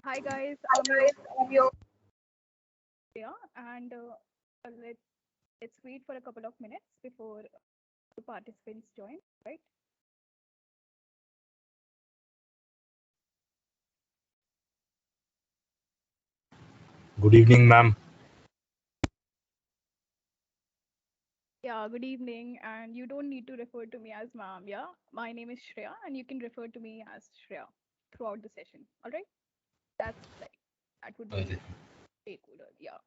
Hi guys, I'm your Priya, and let's wait for a couple of minutes before the participants join. Right? Good evening, ma'am. Yeah. Good evening, and you don't need to refer to me as ma'am. Yeah, my name is Shreya, and you can refer to me as Shreya throughout the session. All right? That's like that would be way cooler. Yeah.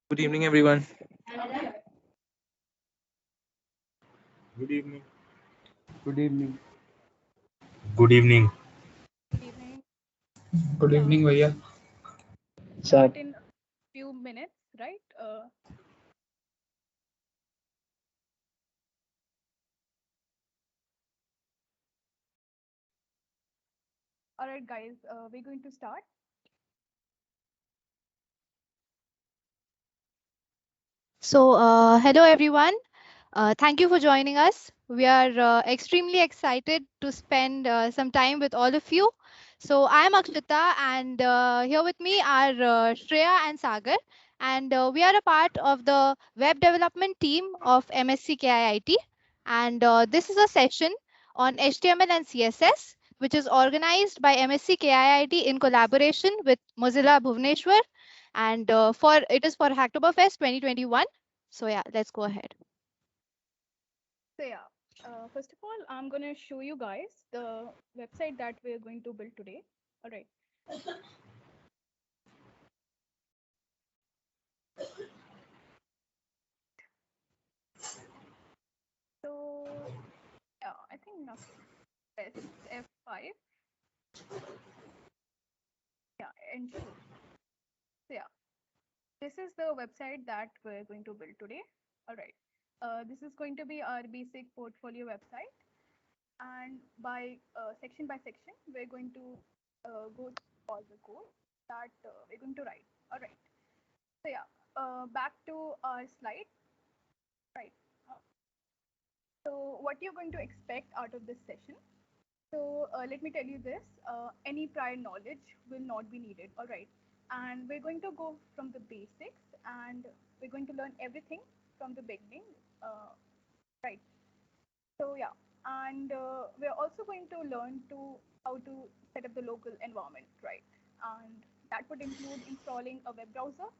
Good evening, everyone. Good evening. Good evening. Good evening. Good evening. Good Yeah. evening, Vaya. Start in a few minutes, right? All right, guys. We're going to start. Hello everyone. Thank you for joining us. We are extremely excited to spend some time with all of you. So, I'm Akshita, and here with me are Shreya and Sagar, and we are a part of the web development team of MSc KIIT. And this is a session on HTML and CSS, which is organized by MSc KIIT in collaboration with Mozilla Bhubaneswar, and for it is for Hacktoberfest 2021. So yeah, let's go ahead. So yeah, first of all, I'm gonna show you guys the website that we're going to build today. All right. So yeah, I think not press F5. Yeah, and show. So yeah, this is the website that we're going to build today. All right. This is going to be our basic portfolio website, and by section, we're going to go through all the code that we're going to write. All right. So yeah, back to our slide. Right. Uh, So what you're going to expect out of this session? So let me tell you this: any prior knowledge will not be needed. All right. And we're going to go from the basics, and we're going to learn everything from the beginning. Right. So yeah, and we're also going to learn to how to set up the local environment, right? And that would include installing a web browser,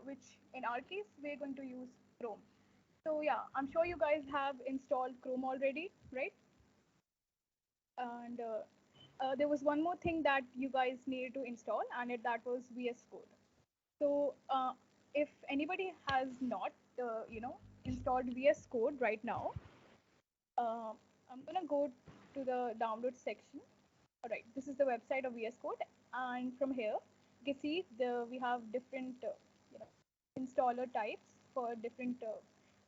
which in our case we're going to use Chrome. So yeah, I'm sure you guys have installed Chrome already, right? And there was one more thing that you guys needed to install, and that was VS Code. So if anybody has not, installed VS Code right now, uh, I'm gonna go to the download section. All right, this is the website of VS Code, and from here you can see we have different you know installer types for different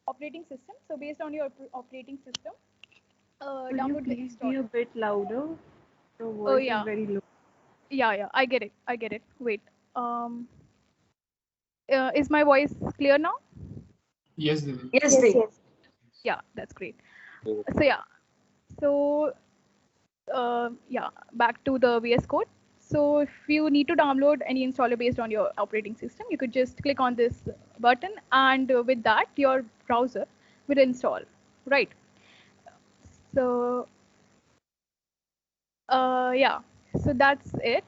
operating systems. So based on your operating system, Could you download the please be a installer. bit louder? Your Oh voice is yeah, very low. yeah, I get it. I get it. Wait, um, is my voice clear now? Yes, Didi. Yes, Deep. Yeah, that's great. So yeah, so yeah, back to the VS Code. So if you need to download any installer based on your operating system, you could just click on this button, and with that, your browser will install, right? So yeah, so that's it.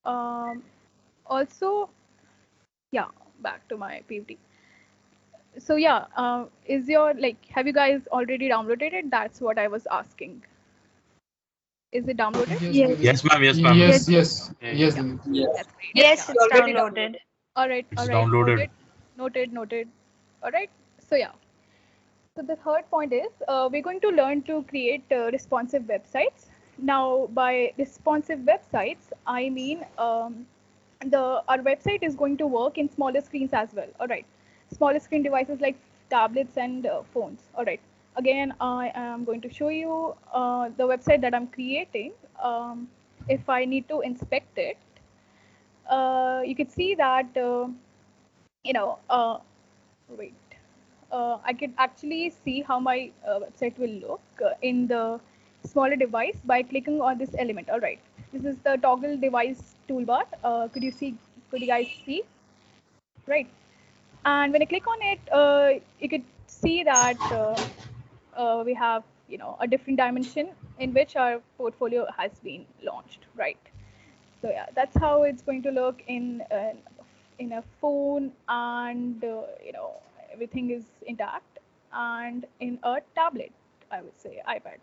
Um, Also, yeah, back to my PPT. So yeah, is your have you guys already downloaded it? That's what I was asking. Is it downloaded? Yes, Yes. Didi. Yes, ma'am. Yes, ma'am. Yes, yes, Yeah, yes, Yeah, Didi. that's great. Yes, Yeah. it's downloaded. All it's right, downloaded. noted. All right. So yeah. So the third point is we're going to learn to create responsive websites. Now, by responsive websites, I mean our website is going to work in smaller screens as well. All right, smaller screen devices like tablets and phones. All right. Again, I am going to show you the website that I'm creating. If I need to inspect it, you can see that you know. Wait. I could actually see how my website will look in the smaller device by clicking on this element. All right, this is the toggle device toolbar. Could you guys see? Right. And when I click on it, you could see that we have a different dimension in which our portfolio has been launched. Right. So yeah, that's how it's going to look in a phone, and everything is intact, and in a tablet, I would say iPad.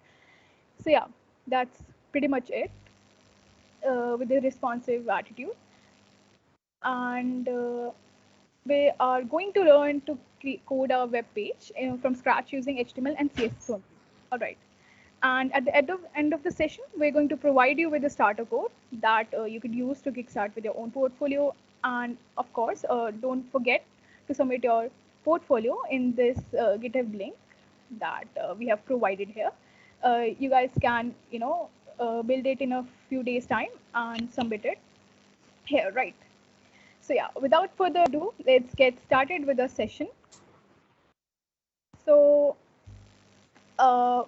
So yeah, that's pretty much it with the responsive attitude, and we are going to learn to code a web page from scratch using HTML and CSS only. All right. And at the end of the session, we're going to provide you with a starter code that you could use to kickstart with your own portfolio. And of course, don't forget to submit your portfolio in this GitHub link that we have provided here. You guys can, build it in a few days' time and submit it here, right? So yeah, without further ado, let's get started with the session. So uh,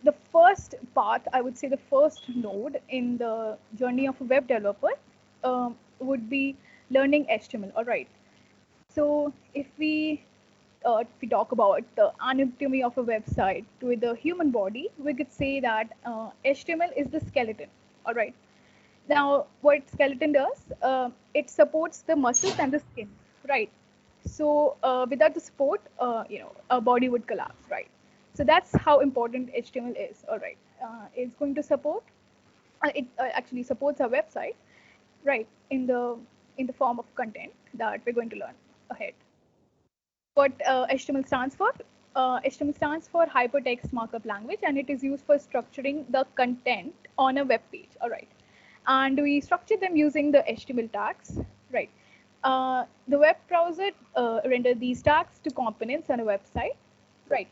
the first path, I would say the first node in the journey of a web developer would be learning HTML. All right. So if we talk about the anatomy of a website with the human body, we could say that HTML is the skeleton. All right. Now, what skeleton does, it supports the muscles and the skin, right? So without the support, a body would collapse, right? So that's how important HTML is. All right, it's going to support. It actually supports our website, right? In the form of content that we're going to learn ahead. What HTML stands for? HTML stands for Hypertext Markup Language, and it is used for structuring the content on a web page. All right, and we structure them using the HTML tags, right? The web browser render these tags to components on a website, right?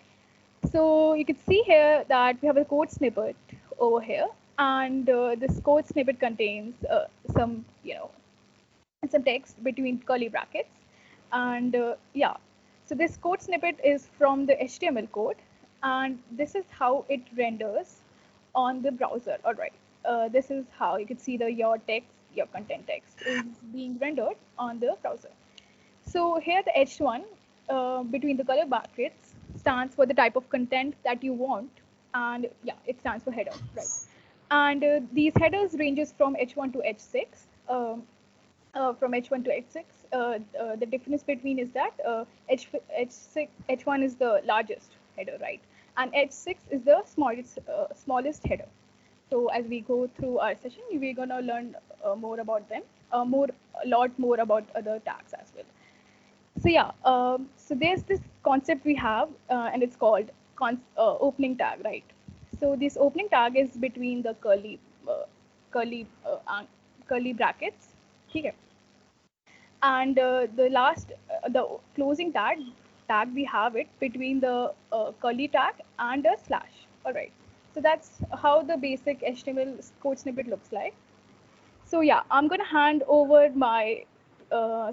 So you can see here that we have a code snippet over here, and this code snippet contains some, some text between curly brackets, and yeah. So this code snippet is from the HTML code, and this is how it renders on the browser. All right. This is how you can see your text, your content text is being rendered on the browser. So here the H1 between the color brackets stands for the type of content that you want, and yeah, it stands for header, right? And these headers ranges from H1 to H6. From H1 to H6, the difference between is that H6, H1 is the largest header, right? And H6 is the smallest header. So as we go through our session, we're gonna learn more about them, a lot more about other tags as well. So yeah, so there's this concept we have, and it's called opening tag, right? So this opening tag is between the curly, curly brackets, okay? And the closing tag we have it between the curly tag and a slash. All right. So that's how the basic HTML code snippet looks like. So yeah, I'm going to hand over my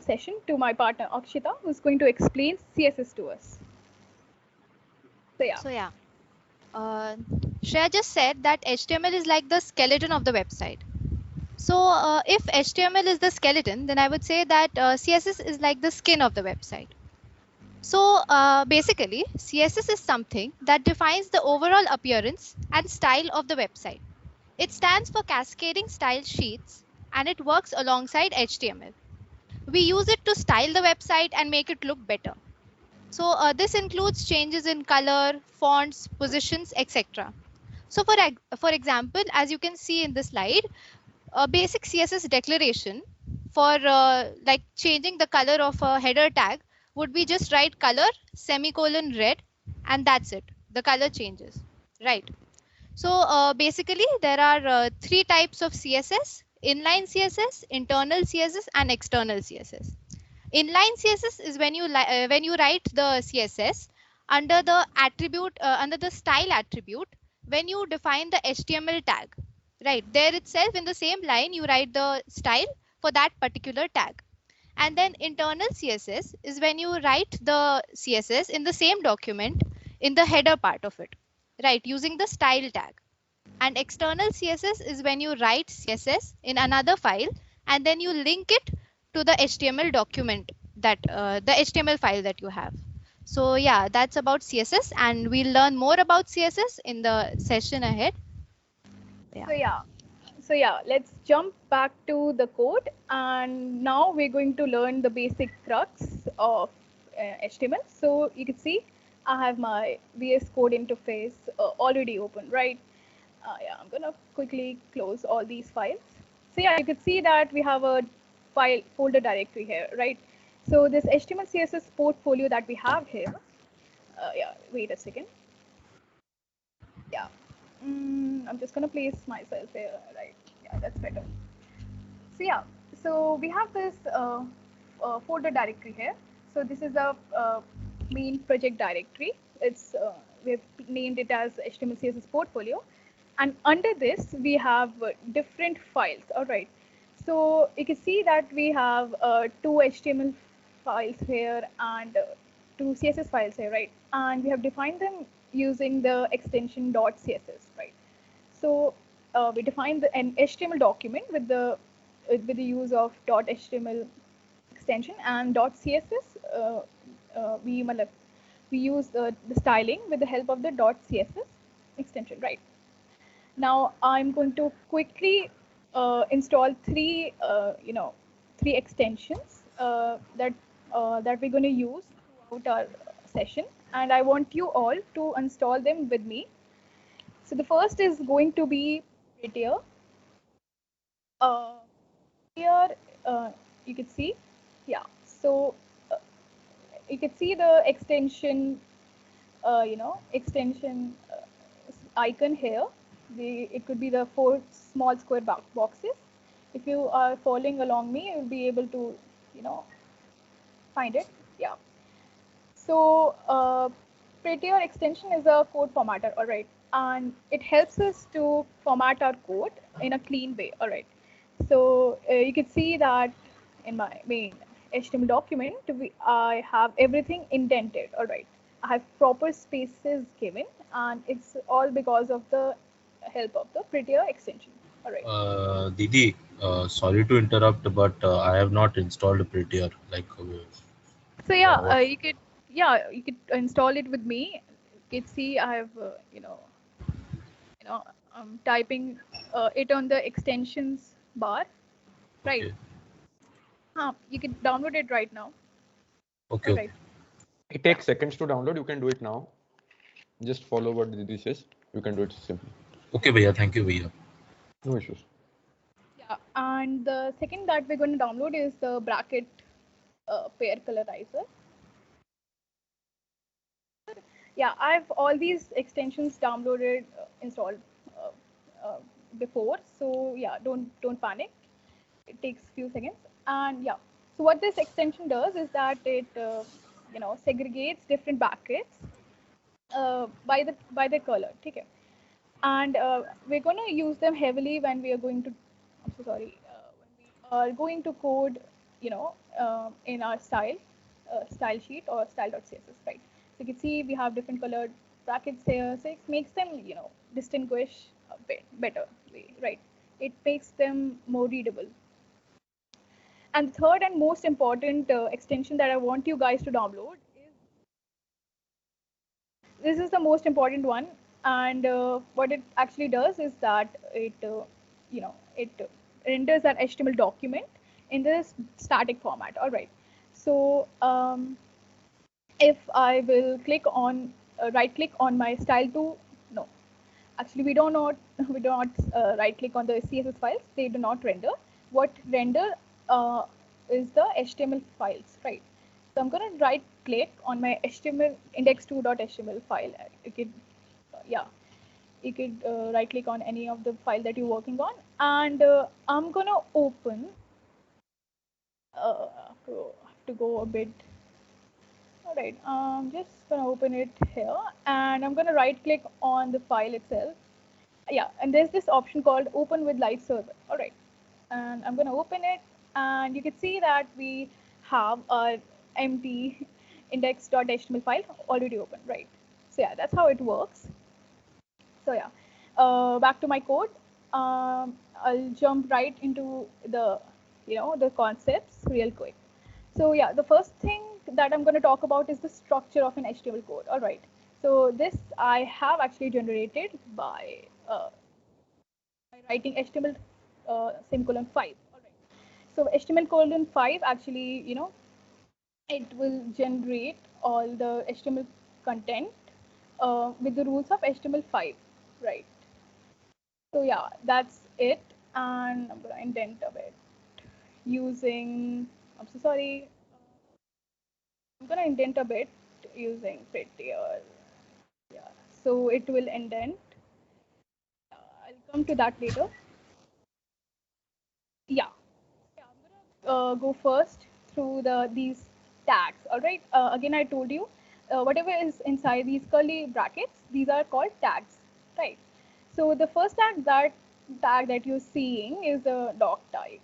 session to my partner Akshita, who's going to explain CSS to us. So yeah. So yeah, Shreya just said that HTML is like the skeleton of the website. So if HTML is the skeleton, then I would say that CSS is like the skin of the website. So basically, CSS is something that defines the overall appearance and style of the website. It stands for Cascading Style Sheets, and it works alongside HTML. We use it to style the website and make it look better. So this includes changes in color, fonts, positions, etc. So for example, as you can see in the slide, a basic CSS declaration for like changing the color of a header tag would be just write color semicolon red, and that's it. The color changes, right? So basically there are three types of CSS: inline CSS, internal CSS, and external CSS. Inline CSS is when you write the CSS under the attribute under the style attribute when you define the HTML tag. Right there itself in the same line you write the style for that particular tag. And then internal CSS is when you write the CSS in the same document in the header part of it, right, using the style tag. And external CSS is when you write CSS in another file and then you link it to the HTML document that the HTML file that you have. So yeah, that's about CSS, and we'll learn more about CSS in the session ahead. Yeah. So yeah, let's jump back to the code, and now we're going to learn the basic crux of HTML. So you can see I have my VS Code interface already open, right? Yeah, I'm gonna quickly close all these files. So yeah, you can see that we have a file folder directory here, right? So this HTML CSS portfolio that we have here, yeah, wait a second. Yeah, I'm just gonna place myself here, right? Yeah, that's better. So yeah, so we have this folder directory here. So this is the main project directory. It's we've named it as HTML CSS portfolio, and under this we have different files. All right. So you can see that we have two HTML files here and two CSS files here, right? And we have defined them using the extension .css, right? So we define an HTML document with the use of .html extension, and .css we use the styling with the help of the .css extension, right? Now I'm going to quickly install three extensions that we're going to use throughout our session, and I want you all to install them with me. So the first is going to be Prettier. Here you can see, yeah. So you can see the extension, extension icon here. It could be the 4 small square boxes. If you are following along me, you'll be able to you know, find it. Yeah. So Prettier extension is a code formatter, all right, and it helps us to format our code in a clean way, all right. So you can see that in my main HTML document, I have everything indented, all right. I have proper spaces given, and it's all because of the help of the Prettier extension, all right. Didi, sorry to interrupt, but I have not installed Prettier. Like, So yeah, what? you could install it with me. You can see I have you know I'm typing it on the extensions bar, right? Okay, You can download it right now. okay, All okay, right. It Yeah. takes seconds to download. You can do it now. Just follow what Didi says. You can do it simply. okay, भैया. Thank you, भैया. No issues. Yeah. And the second that we're going to download is the bracket pair colorizer. Yeah, I've all these extensions downloaded, installed uh, uh, before. So yeah, don't panic. It takes few seconds. And yeah, so what this extension does is that it segregates different brackets by the color. Okay. And we're going to use them heavily when we are going to, I'm so sorry, when we are going to code, in our style sheet or style.css, right? So you can see we have different colored brackets here, so it makes them, distinguish a bit better way, right? It makes them more readable. And the third and most important extension that I want you guys to download is this is the most important one, and what it actually does is that it renders that HTML document in this static format. All right. So if I will click on right click on my style to no, actually we do not right click on the CSS files. They do not render. What render uh, is the HTML files, right? So I'm going to right click on my HTML index2.html file. You could, yeah, you could right click on any of the file that you're working on, and I'm going to open. Have to go a bit. All right, I'm just going to open it here, and I'm going to right click on the file itself. Yeah, and there's this option called Open with Live Server. All right, and I'm going to open it, and you can see that we have our empty index.html file already open, right? So yeah, that's how it works. So yeah, back to my code. I'll jump right into the concepts real quick. So yeah, the first thing that I'm going to talk about is the structure of an HTML code. All right. So this I have actually generated by writing HTML semicolon 5. All right. So HTML colon 5 actually, it will generate all the HTML content with the rules of HTML5, right? So yeah, that's it. And I'm gonna indent a bit using, I'm so sorry, I'm gonna indent a bit using Prettier. Yeah, so it will indent. I'll come to that later. Yeah, yeah, I'm gonna go first through these tags. All right. Again, I told you, whatever is inside these curly brackets, these are called tags, right? So the first tag that you're seeing is a doc type,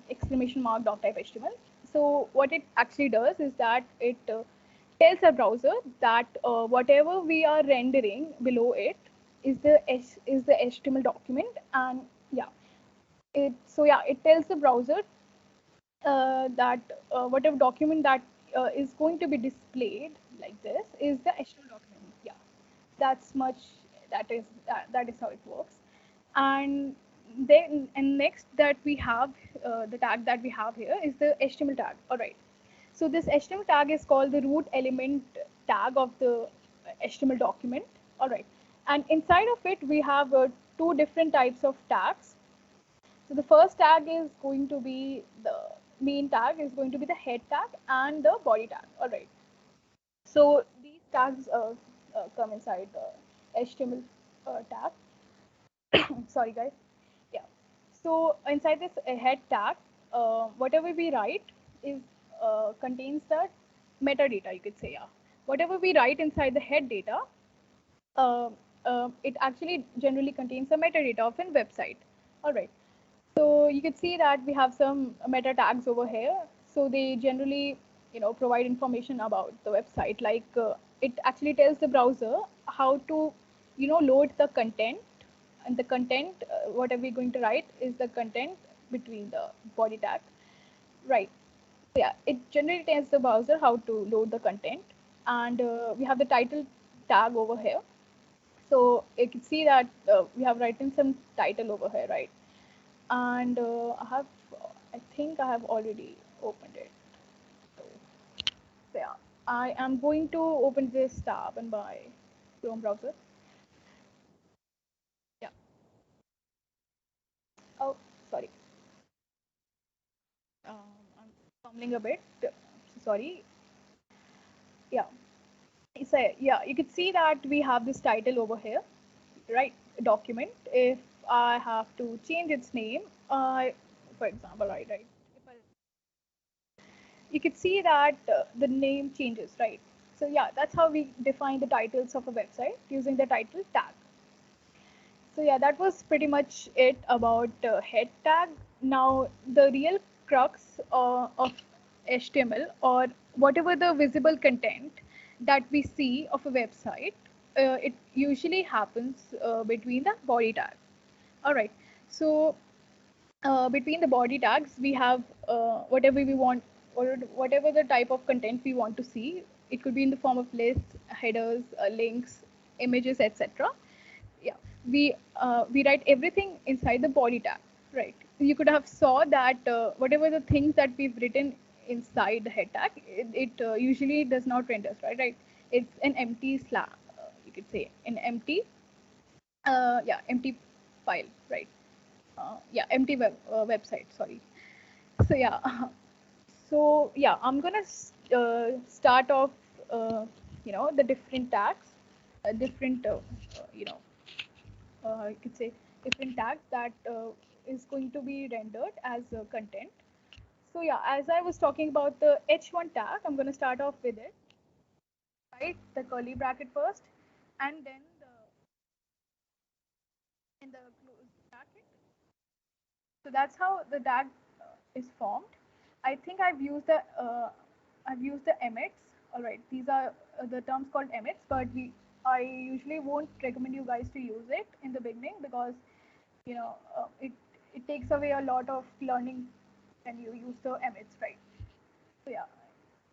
exclamation mark doc type HTML. So what it actually does is that it tells our browser that whatever we are rendering below it is the HTML document, and yeah, it tells the browser that whatever document that is going to be displayed like this is the HTML document. Yeah, that's much. That is how it works. And then and next that we have the tag that we have here is the HTML tag. All right. So this HTML tag is called the root element tag of the HTML document. All right. And inside of it, we have two different types of tags. So the first tag is going to be the main tag is going to be the head tag and the body tag. All right. So these tags come inside the HTML tag. Sorry, guys. Yeah. So inside this head tag, whatever we write is contains the metadata, you could say, yeah. Whatever we write inside the head data, uh, it actually generally contains the metadata of a website. All right. So you can see that we have some meta tags over here. So they generally, provide information about the website. Like it actually tells the browser how to, load the content, and the content, whatever we're going to write is the content between the body tag, right? So yeah, it generally tells the browser how to load the content, and we have the title tag over here. So you can see that we have written some title over here, right? And I think I have already opened it. So yeah, I am going to open this tab in my Chrome browser. Yeah. Oh, sorry. I'm fumbling a bit. Sorry. Yeah. So yeah, you can see that we have this title over here, right? Document. If I have to change its name, for example, right? If I you could see that the name changes, right? So yeah, that's how we define the titles of a website using the title tag. So yeah, that was pretty much it about head tag. Now the real crux of HTML, or whatever the visible content that we see of a website, it usually happens between the body tag. All right. So between the body tags, we have whatever we want, or whatever the type of content we want to see. It could be in the form of lists, headers, links, images, etc. Yeah, we write everything inside the body tag, right? You could have saw that whatever the things that we've written inside the head tag, it usually does not render, right? It's an empty slab, you could say, an empty, empty file, right? Empty website, sorry. So yeah, so yeah, I'm gonna start off, the different tags, different, you know, you could say different tags that is going to be rendered as content. So yeah, as I was talking about the H1 tag, I'm gonna start off with it, right? The curly bracket first, and then in the close bracket. So that's how the tag is formed. I think I've used the emits. All right, these are the terms called emits, but I usually won't recommend you guys to use it in the beginning, because it takes away a lot of learning when you use the emits, right? So yeah,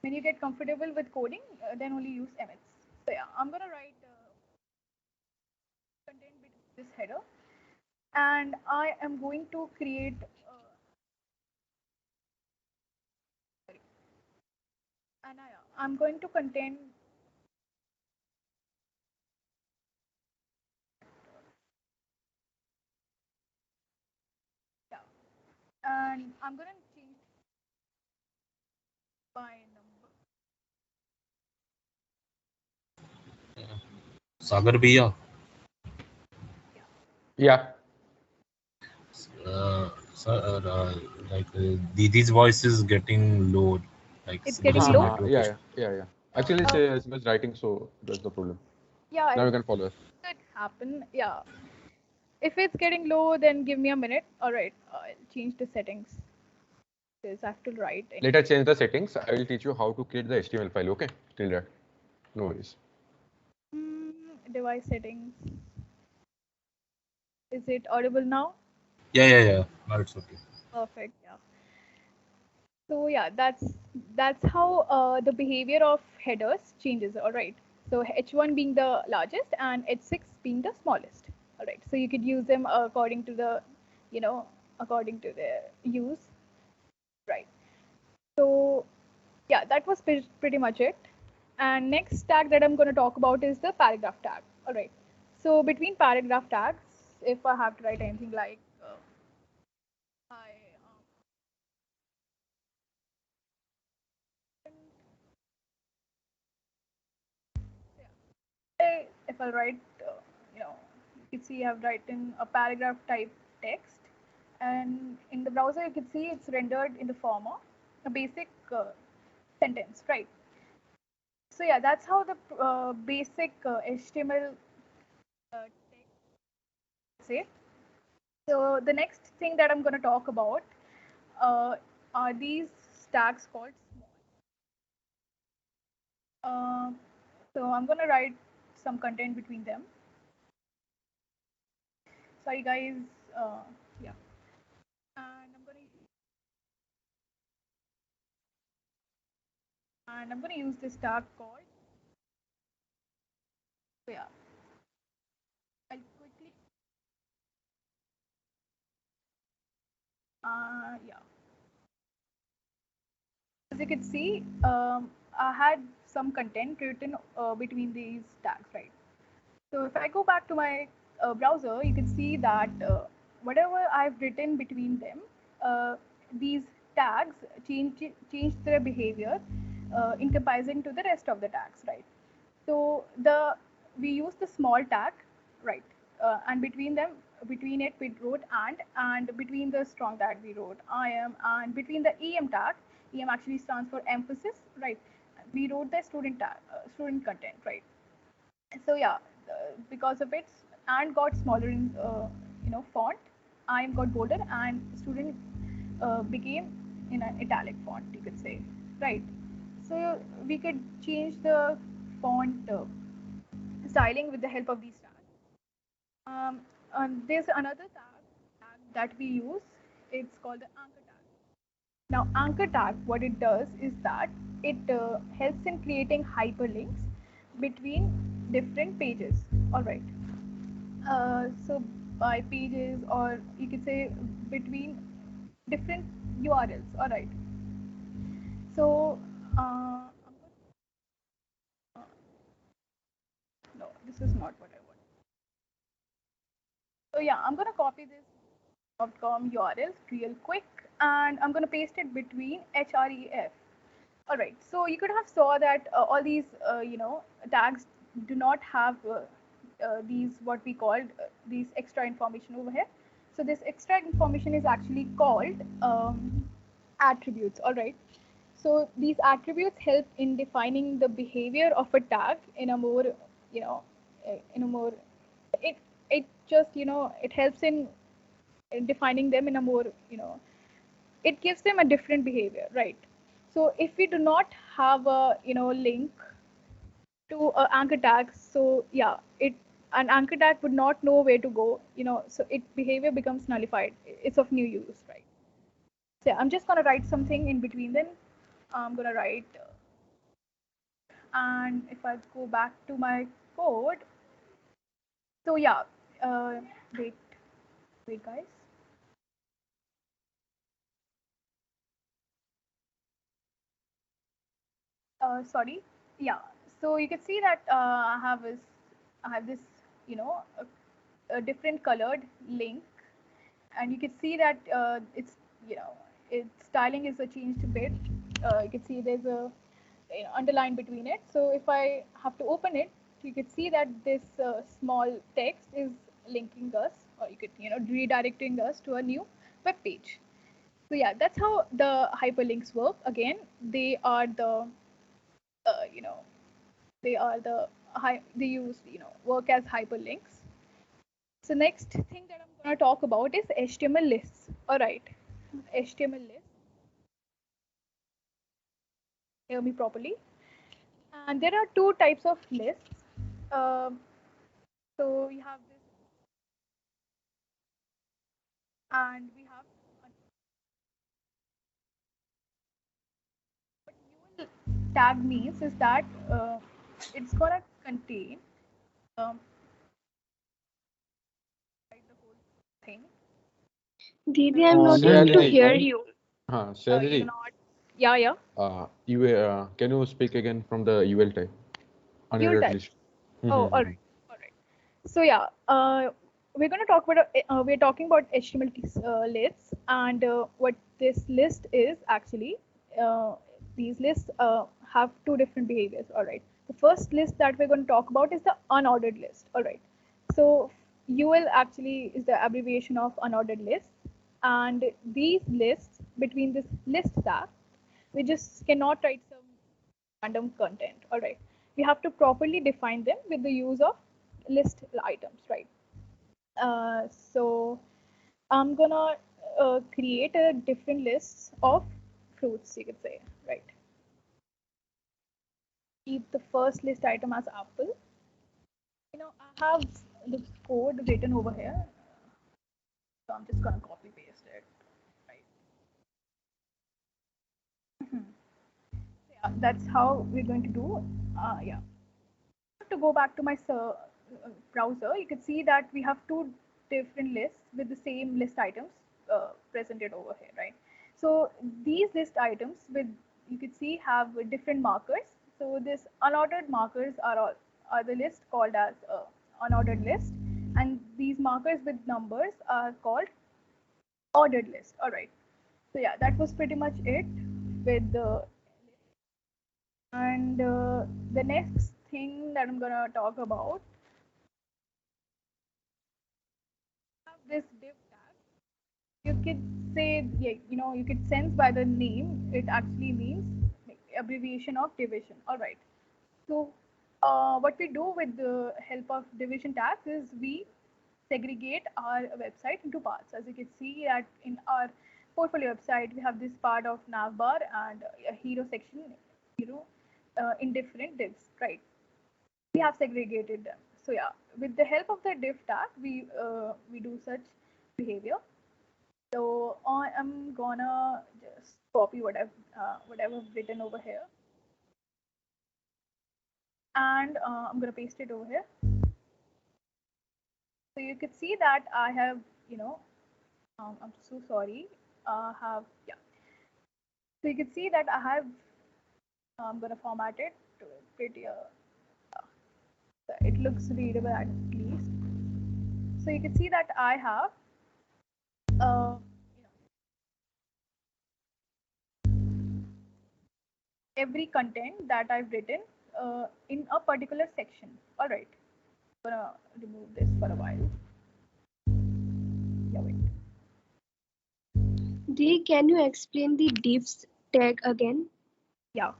when you get comfortable with coding, then only use emits. So yeah, I'm gonna write content with this header, and I am going to create. Sorry, and I'm going to contain. Yeah, and I'm gonna change by number. Sagar Bhaiya, Yeah, Yeah. sir, Didi's voice is getting low. Like it's there is getting some low. network issue. Yeah. Actually, it's Uh, SMS writing, so that's the problem. yeah, Now it you can follow us. could happen. Yeah, if it's getting low, then give me a minute. All right, I'll change the settings because I have to write Later, anyway. change the settings. I will teach you how to create the HTML file. Okay, till that, no worries. Device settings. Is it audible now? Yeah. Now it's okay. Perfect. Yeah. So yeah, that's how the behavior of headers changes. All right. So H1 being the largest and H6 being the smallest. All right. So you could use them according to the, you know, according to their use. Right. So yeah, that was pretty much it. And next tag that I'm going to talk about is the paragraph tag. All right. So between paragraph tags, if I have to write anything like I if I write, you can see I've written a paragraph type text, and in the browser you can see it's rendered in the form of a basic sentence, right? So yeah, that's how the basic HTML text say. So the next thing that I'm going to talk about uh, are these tags called small. So I'm going to write some content between them. Sorry guys, yeah. And I'm going to use this tag called, so yeah, I'll quickly, yeah. As you can see, I had some content written between these tags, right? So if I go back to my browser, you can see that whatever I've written between them, uh, these tags change their behavior in comparison to the rest of the tags, right? So we use the small tag, right? And between it we wrote and between the strong tag we wrote I am, and between the em tag, em actually stands for emphasis, right? We wrote the student tag, student content, right? So yeah, because of it, and got smaller in font, I am got bolder, and student became in an italic font, you could say, right? So we could change the font styling with the help of these tags. And there's another tag that we use. It's called the anchor tag. Now, anchor tag, what it does is that it helps in creating hyperlinks between different pages. All right. So by pages, or you could say between different URLs. All right. So no, this is not what I want. So yeah, I'm gonna copy this .com URL real quick, and I'm gonna paste it between href. All right, so you could have saw that all these tags do not have these what we called these extra information over here. So this extra information is actually called attributes. All right, so these attributes help in defining the behavior of a tag in a more in a more it it just it helps in defining them in a more it gives them a different behavior, right? So if we do not have a link to anchor tag, so yeah, it an anchor tag would not know where to go, so its behavior becomes nullified. It's of new use, right? So yeah, I'm just gonna write something in between them. I'm gonna write, and if I go back to my code, so yeah, uh, wait, wait, guys. Sorry. Yeah. So you can see that I have this, a different colored link, and you can see that it's, its styling is a changed a bit. You can see there's a underline between it. So if I have to open it, you can see that this small text is linking us, or you could, redirecting us to a new web page. So yeah, that's how the hyperlinks work. Again, they are the uh, you know they are the they use work as hyperlinks. So next thing that I'm going to talk about is HTML lists. All right, HTML lists. Hear me properly. And there are two types of lists. Um, so we have this, and we have what UL tag means is that it's gonna contain um, the whole thing. Didi, I'm not Say able to Aditi. hear you. Say You're Aditi. not. Yeah, yeah. Can you speak again from the UL type? UL Unordered tag. list. Oh, all right, all right. So yeah, we're going to talk about we're talking about HTML lists, and what this list is actually. These lists have two different behaviors. All right. The first list that we're going to talk about is the unordered list. All right. So UL actually is the abbreviation of unordered list, and these lists between this list tag, we just cannot write some random content. All right. We have to properly define them with the use of list items, right? So I'm gonna create a different lists of fruits, you could say, right? Keep the first list item as apple. I have the code written over here, so I'm just gonna copy paste it, right? Mhm. Yeah, that's how we're going to do. Yeah. To go back to my browser, you can see that we have two different lists with the same list items presented over here, right? So these list items with you can see have different markers. So this unordered markers are the list called as unordered list, and these markers with numbers are called ordered list. All right. So yeah, that was pretty much it with the and the next thing that I'm gonna talk about this div tag. You could say, yeah, you could sense by the name, it actually means like, abbreviation of division. All right. So what we do with the help of division tags is we segregate our website into parts. As you can see that in our portfolio website, we have this part of navbar and a hero section, in different divs, right? We have segregated them. So yeah, with the help of the div tag, we do such behavior. So I'm gonna just copy whatever I've written over here, and I'm gonna paste it over here. So you can see that I have, I'm so sorry. Have yeah. So you can see that I have. I'm gonna format it to prettier. So it looks readable at least. So you can see that I have, uh, every content that I've written in a particular section. All right. I'm gonna remove this for a while. Yeah, wait. Didi, can you explain the divs tag again? Yeah,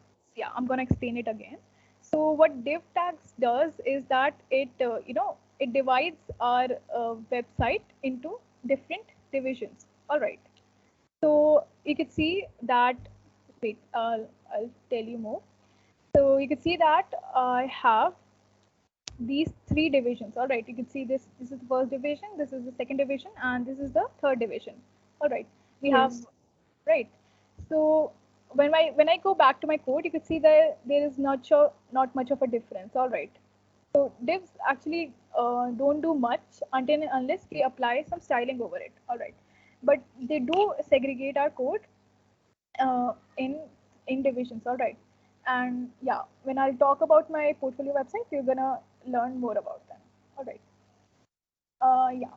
I'm gonna explain it again. So what div tags does is that it divides our website into different divisions. All right. So you can see that. Wait, I'll tell you more. So you can see that I have these three divisions. All right. You can see this. This is the first division. This is the second division, and this is the third division. All right. We have Yes. right. So when I go back to my code, you can see that there is not much of a difference. All right. So divs actually don't do much until and unless we apply some styling over it. All right. But they do segregate our code uh, in in divisions. All right. And yeah, when I'll talk about my portfolio website, you're gonna learn more about them. All right. Yeah.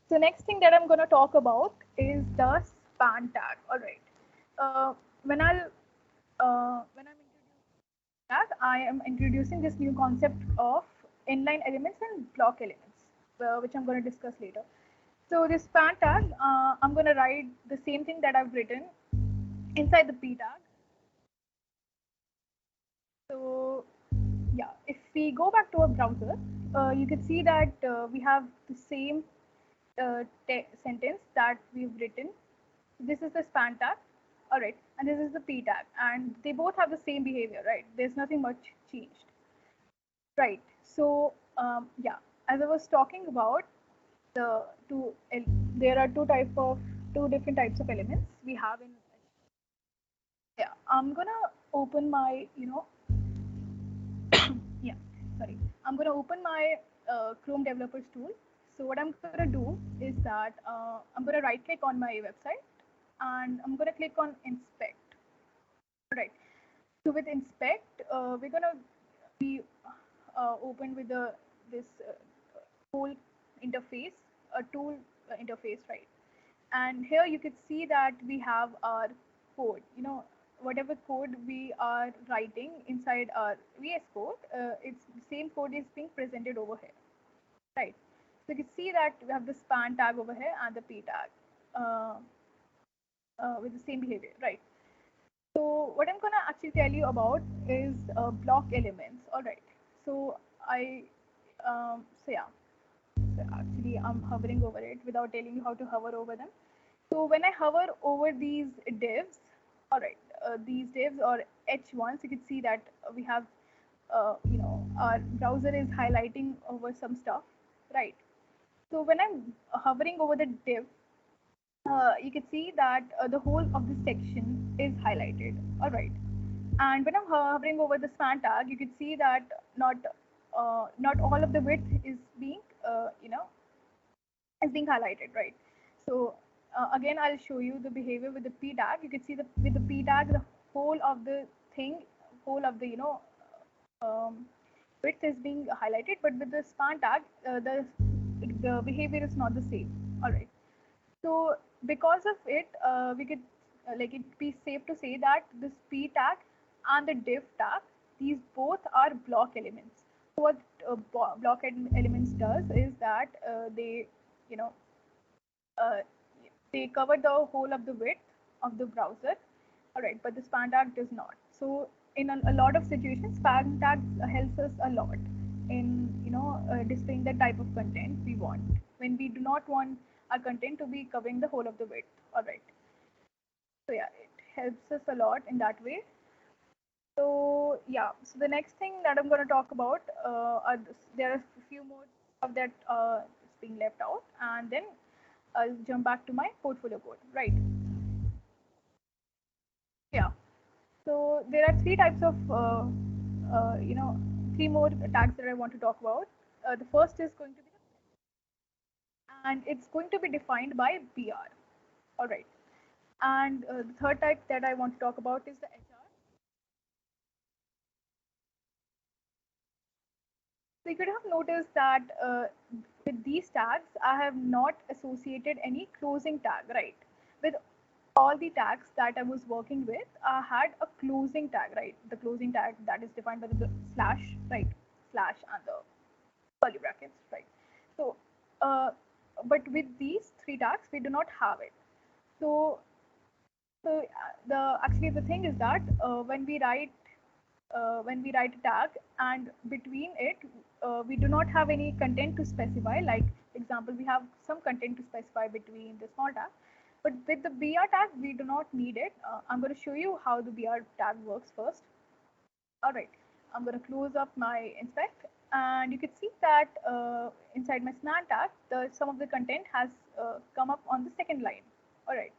So next thing that I'm gonna talk about is the span tag. All right. Uh, when I'm introducing tag, I am introducing this new concept of inline elements and block elements, which I'm going to discuss later. So this span tag, I'm going to write the same thing that I've written inside the p tag. So yeah, if we go back to our browser, you can see that we have the same sentence that we've written. This is the span tag, all right, and this is the p tag, and they both have the same behavior, right? There's nothing much changed, right? So yeah, as I was talking about the there are two different types of elements we have in. Yeah, I'm gonna open my yeah, sorry. I'm going to open my Chrome Developers tool. So what I'm going to do is that I'm going to right click on my website and I'm going to click on inspect. Right. So with inspect, we're going to be open with this tool interface, a tool interface, right? And here you can see that we have our code. Whatever code we are writing inside our VS Code, it's the same code is being presented over here, right? So you can see that we have the span tag over here and the p tag uh, with the same behavior, right? So what I'm gonna actually tell you about is block elements. All right. So I, so yeah. So actually, I'm hovering over it without telling you how to hover over them. So when I hover over these divs, all right, these divs or H1s, you can see that we have, our browser is highlighting over some stuff, right? So when I'm hovering over the div, you can see that the whole of the section is highlighted, all right. And when I'm hovering over the span tag, you can see that not all of the width is being, is being highlighted, right? So again, I'll show you the behavior with the p tag. You can see with the p tag, the whole of the thing, whole of the um, width is being highlighted, but with the span tag, the behavior is not the same. All right. So because of it, we could like it be safe to say that this p tag and the div tag, these both are block elements. So what elements does is that you know, uh, they cover the whole of the width of the browser. All right, but the span tag does not. So in a lot of situations, span tag helps us a lot in displaying the type of content we want when we do not want our content to be covering the whole of the width. All right. So yeah, it helps us a lot in that way. So yeah, so the next thing that I'm going to talk about, there are a few more of that is being left out, and then I'll jump back to my portfolio code, right? Yeah. So there are three types of, three more tags that I want to talk about. The first is going to be, and it's going to be defined by BR. All right. And the third type that I want to talk about is the HR. So you could have noticed that with these tags, I have not associated any closing tag, right? With all the tags that I was working with, I had a closing tag, right? The closing tag that is defined by the slash, right? Slash and the curly brackets, right? So, uh, but with these three tags, we do not have it. So, the actually the thing is that when we write a tag and between it we do not have any content to specify, like example we have some content to specify between the small tag, but with the br tag we do not need it. I'm going to show you how the br tag works first. All right, I'm going to close up my inspect, and you can see that inside my span tag some of the content has come up on the second line. All right,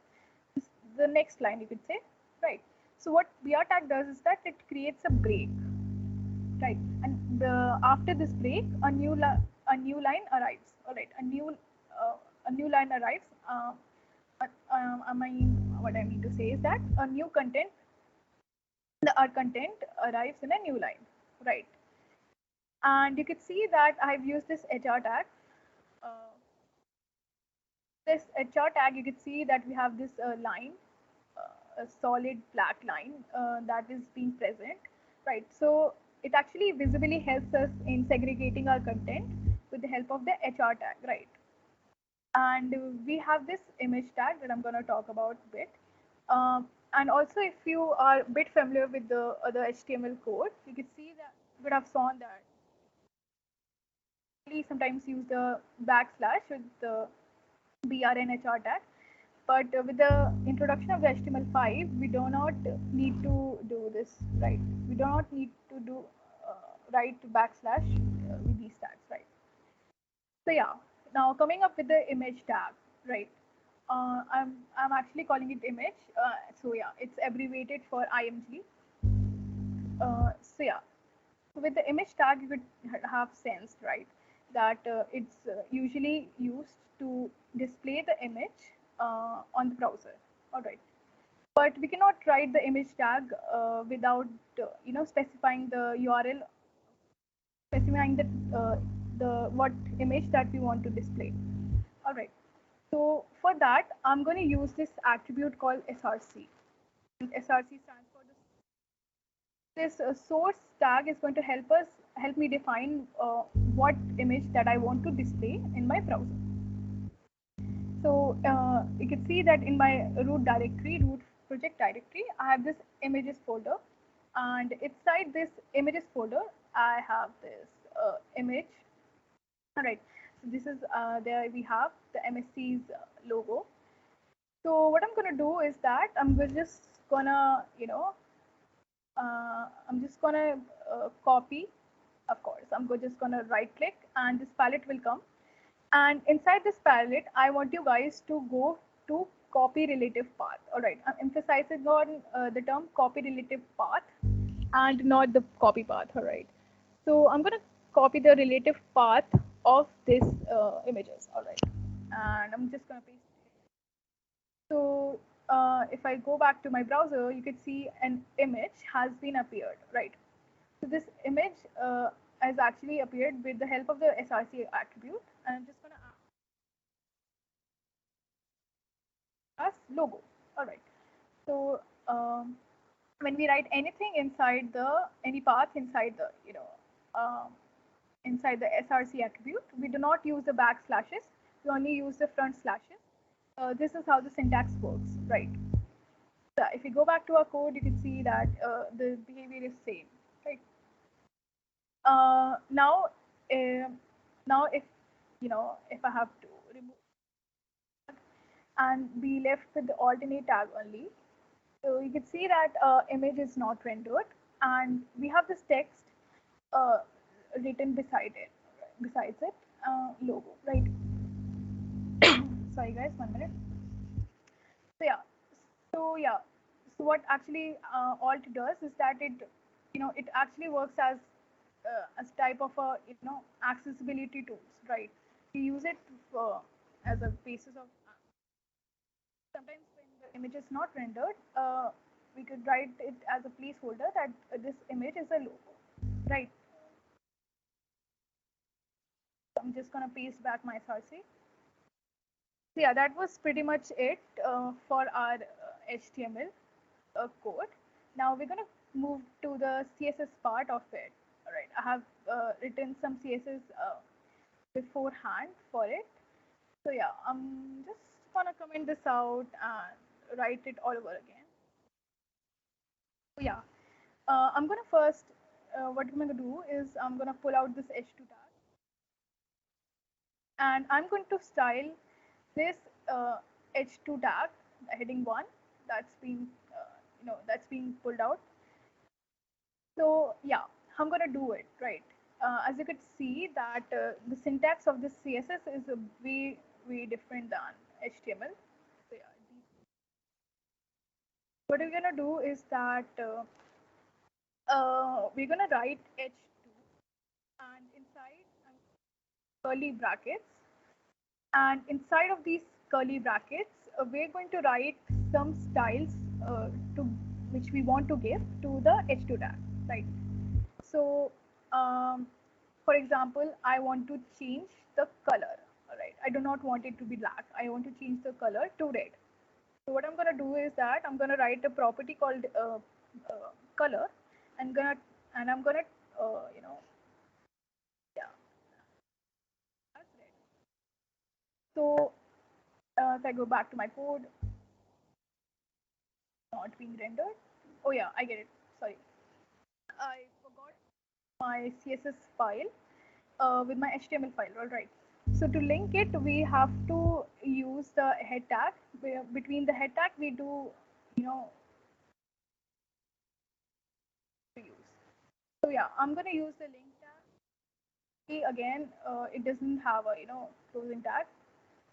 the next line you could say, right? So what br tag does is that it creates a break, right? And after this break, a new line arrives. All right, a new line arrives. I mean, what I mean to say is that a new content, our content arrives in a new line, right? And you can see that I've used this HR tag. Uh, this HR tag, you can see that we have this line, a solid black line that is being present, right? So it actually visibly helps us in segregating our content with the help of the HR tag, right? And we have this image tag that I'm going to talk about a bit. And also, if you are a bit familiar with the other HTML code, you can see that you would have seen that we sometimes use the backslash with the BRNHR tag. But with the introduction of the HTML5, we do not need to do this, right? We do not need to do write backslash with these tags, right? So yeah, now coming up with the image tag, right? I'm actually calling it image. So yeah, it's abbreviated for IMG. So yeah, so with the image tag, you could have sensed, right, that it's usually used to display the image on the browser. All right, but we cannot write the image tag without specifying the URL, specifying the what image that we want to display. All right, so for that, I'm going to use this attribute called SRC. And SRC stands for this source tag is going to help me define what image that I want to display in my browser. So you can see that in my root directory, root project directory, I have this images folder, and inside this images folder, I have this image. All right. So this is there we have the MSC's logo. So what I'm gonna do is that just gonna, I'm just gonna copy. Of course, just gonna right click, and this palette will come. And inside this palette, I want you guys to go to copy relative path. All right, I'm emphasizing on the term copy relative path and not the copy path. All right. So I'm gonna copy the relative path of this images. All right, and I'm just gonna paste it. So if I go back to my browser, you can see an image has been appeared, right? So this image has actually appeared with the help of the SRC attribute, and I'm just gonna as logo. All right. So when we write anything inside any path inside the inside the SRC attribute, we do not use the backslashes. We only use the front slashes. This is how the syntax works, right? So if you go back to our code, you can see that the behavior is same, right? Now, now if I have to remove and be left with the alternate tag only, so you can see that image is not rendered, and we have this text uh, written besides it, logo, right? Sorry guys, 1 minute. So yeah, so yeah, so what actually alt does is that it actually works as type of a accessibility tools, right? We use it as a basis of sometimes when the image is not rendered, we could write it as a placeholder that this image is a logo, right? I'm just gonna paste back my SRC. So yeah, that was pretty much it for our HTML code. Now we're gonna move to the CSS part of it. All right, I have written some CSS beforehand for it. So yeah, I'm just gonna comment this out and write it all over again. So yeah, I'm gonna first, what I'm gonna do is I'm gonna pull out this H2 tag, and I'm going to style this H2 tag, the heading one, that's being, that's being pulled out. So yeah, I'm gonna do it, right? As you could see that the syntax of this CSS is way different than HTML. So yeah, what we're gonna do is that we're gonna write H2 and inside curly brackets, and inside of these curly brackets, we're going to write some styles to which we want to give to the H2 tag, right? So, for example, I want to change the color. All right, I do not want it to be black. I want to change the color to red. So what I'm gonna do is that I'm gonna write a property called color, and I'm gonna yeah, that's red. So if I go back to my code, not being rendered. Oh yeah, I get it. Sorry, I forgot my CSS file with my HTML file. All right. So to link it, we have to use the head tag. Between the head tag, we do, to use. So yeah, I'm gonna use the link tag. See, again, it doesn't have a closing tag.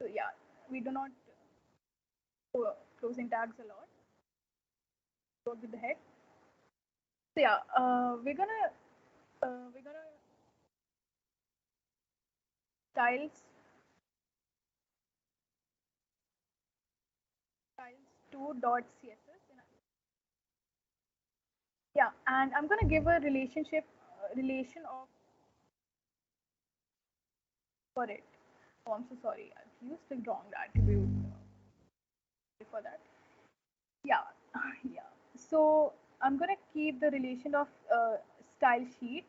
So yeah, we do not closing tags a lot. Work with the head. So yeah, we're gonna styles styles2.css. Yeah, and I'm gonna give a relation of for it. Oh, I'm so sorry. I've used the wrong attribute for that. Yeah, yeah. So I'm gonna keep the relation of style sheet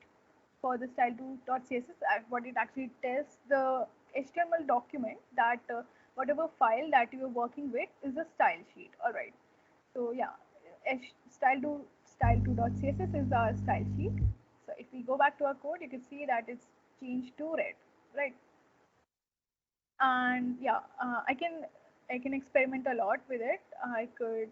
for the style2.css. What it actually tells the HTML document that whatever file that you are working with is a style sheet. All right. So yeah, style2.css is our style sheet. So if we go back to our code, you can see that it's changed to red, right? And yeah, I can experiment a lot with it. I could,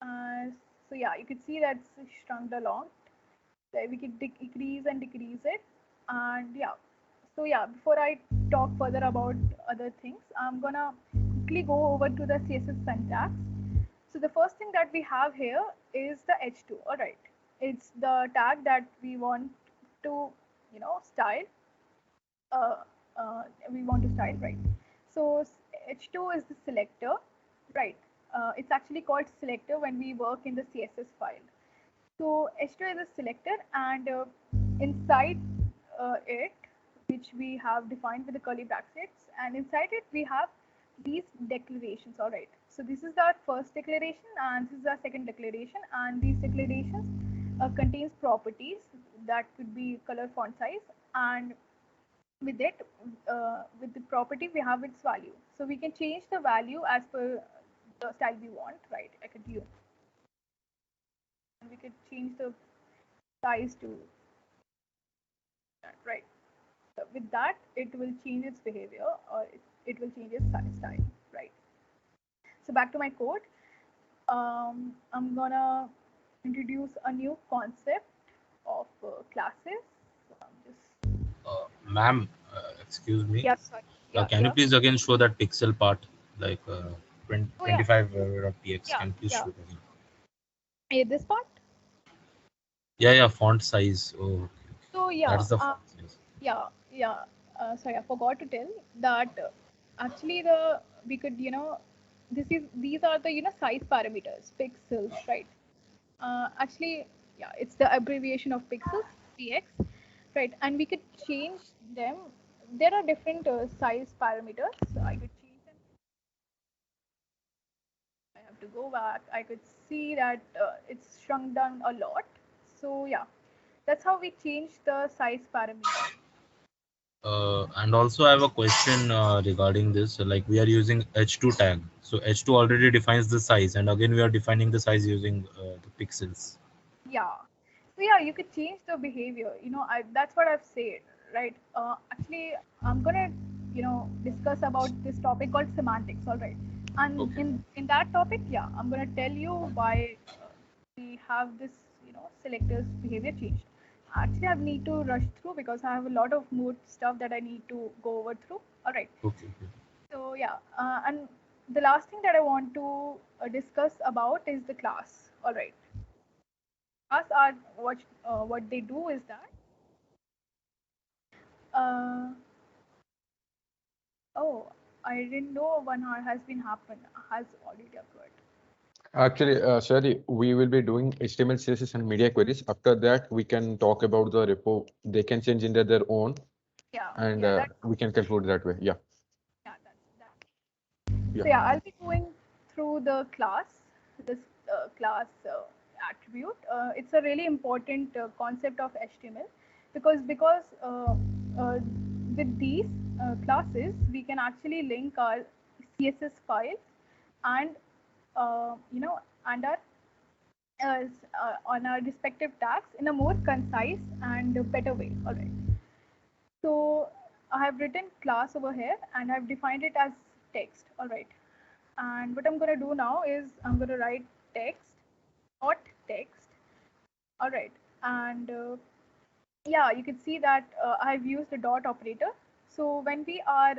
uh, so yeah, you can see that's shrunk a lot. So we can decrease and decrease it, and yeah. So yeah, before I talk further about other things, I'm gonna quickly go over to the CSS syntax. So the first thing that we have here is the h2. All right, it's the tag that we want to, style. Uh, we want to style, right? So h2 is the selector, right? It's actually called selector when we work in the CSS file. So h2 is a selector, and inside it, which we have defined with the curly brackets, and inside it we have these declarations. All right. So this is our first declaration, and this is our second declaration, and these declarations contains properties that could be color, font size, and with it, with the property, we have its value. So we can change the value as per the style we want, right? I could use, and we could change the size to that, right? So with that, it will change its behavior, or it will change its style, right? So back to my code. I'm gonna introduce a new concept of classes. So I'm just Ma'am, excuse me. yeah, sorry. Yeah, Can you yeah. please again show that pixel part, like Oh yeah, 25.px? yeah, Can you please yeah. show it again? This part. Yeah, font size. Oh, okay. So yeah, That's the font size. yeah, yeah. Sorry, I forgot to tell that actually the we could, these are the, size parameters, pixels, right? Actually, yeah, it's the abbreviation of pixels, px, right? And we could change them. There are different size parameters. So I could change them. I have to go back. I could see that it's shrunk down a lot. So yeah, that's how we change the size parameter. And also, I have a question regarding this. Like, we are using h2 tag. So h2 already defines the size, and again we are defining the size using the pixels. Yeah. So yeah, you could change the behavior. That's what I've said, right? Actually, I'm gonna, discuss about this topic called semantics. All right. And Okay. in that topic, yeah, I'm gonna tell you why we have this, selectors behavior changed. Actually, I need to rush through because I have a lot of more stuff that I need to go over through. All right. Okay. Okay. So yeah, and the last thing that I want to discuss about is the class. All right. Us are what they do is that uh, oh, I didn't know 1 hour has already occurred. Actually, sorry, we will be doing HTML, CSS, and media queries. After that, we can talk about the repo. They can change into their own, Yeah, and yeah, that we can conclude that way. Yeah. yeah, that's that. Yeah. So yeah, I'll be going through the class, this class attribute. It's a really important concept of HTML because with these classes we can actually link our CSS files and and our on our respective tags in a more concise and better way. All right. So I have written class over here and I've defined it as text. All right. And what I'm going to do now is I'm going to write text, dot text. All right. And yeah, you can see that I've used a dot operator. So when we are,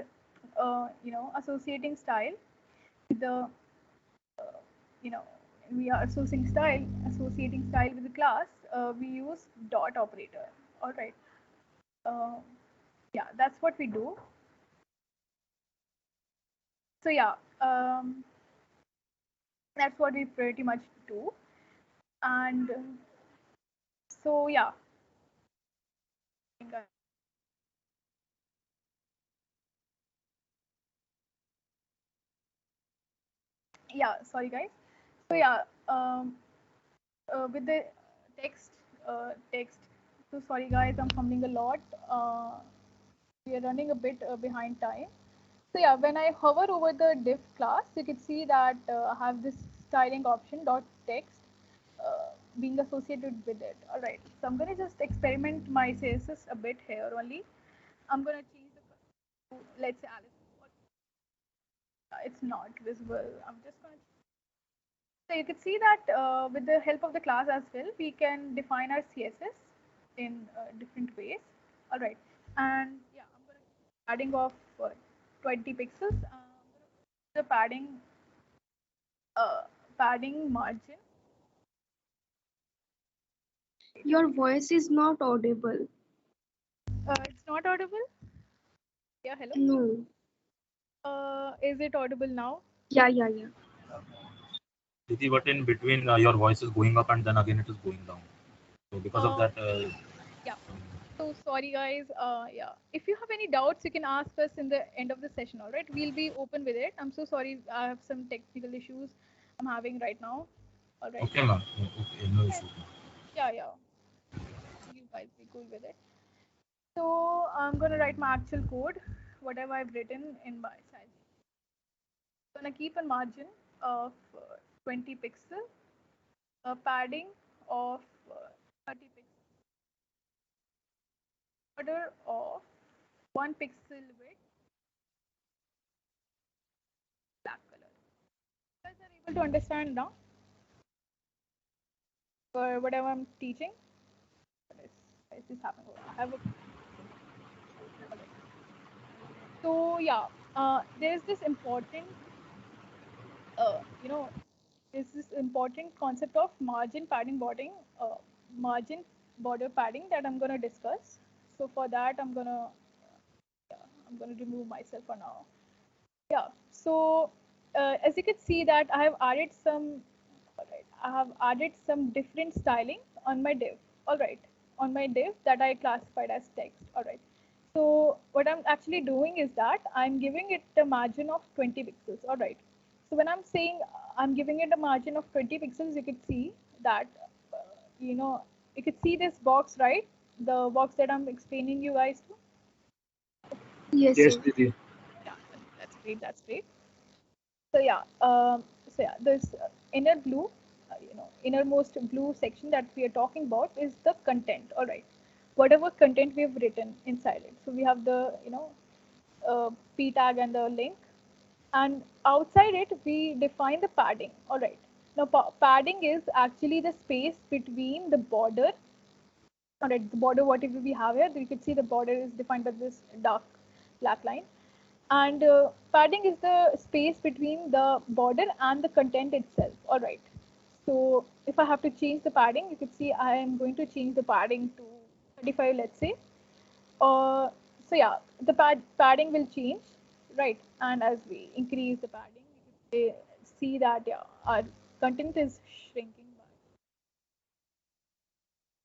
associating style with the, uh, you know, we are associating style with the class, we use dot operator. All right. Uh, yeah, that's what we do. So yeah, that's what we pretty much do. And so yeah, yeah. Sorry guys. So yeah, with the text. So sorry guys, I'm fumbling a lot. We are running a bit behind time. So yeah, when I hover over the div class, you can see that I have this styling option dot text being associated with it. All right, so I'm gonna just experiment my CSS a bit here only. I'm gonna change the color to, let's say, Alice. It's not visible. I'm just gonna. So you can see that with the help of the class as well, we can define our CSS in different ways. All right, and yeah, I'm gonna adding of 20 pixels. The uh, padding margin. Your voice is not audible. It's not audible. Yeah, hello. No. Is it audible now? Yeah. Diti, but in between your voice is going up and then again it is going down. So because of that, Yeah. So sorry, guys. Yeah. If you have any doubts, you can ask us in the end of the session. All right. We'll be open with it. I'm so sorry. I have some technical issues I'm having right now. All right. okay, ma'am. Okay, no issue. Yeah. You guys be cool with it. So I'm gonna write my actual code, whatever I've written in my style. I'm gonna keep a margin of 20 pixel, a padding of 30 pixel, border of 1 pixel width, black color. You guys are able to understand now for whatever I'm teaching. What is this happening? I have a, so yeah, there's this important, uh, you know, there's this important concept of margin padding margin border padding that I'm gonna discuss. So for that, I'm gonna remove myself for now. Yeah. So as you can see that I have added some. All right, I have added some different styling on my div. All right, on my div that I classified as text. All right. So what I'm actually doing is that I'm giving it a margin of 20 pixels. All right. So when I'm saying I'm giving it a margin of 20 pixels, you could see that, uh, you know, you could see this box, right? The box that I'm explaining you guys to. Yes, Yes, yes. Didi. Yeah, that's great. That's great. So yeah, this inner blue, innermost blue section that we are talking about is the content. All right, whatever content we have written inside it. So we have the p tag and the link, and outside it we define the padding. All right. Now padding is actually the space between the border. All right, the border whatever we have here, you can see the border is defined by this dark black line, and padding is the space between the border and the content itself. All right, so if I have to change the padding, you can see I am going to change the padding to 35, let's say. So yeah, the padding will change, right? And as we increase the padding, you can see that yeah, our content is shrinking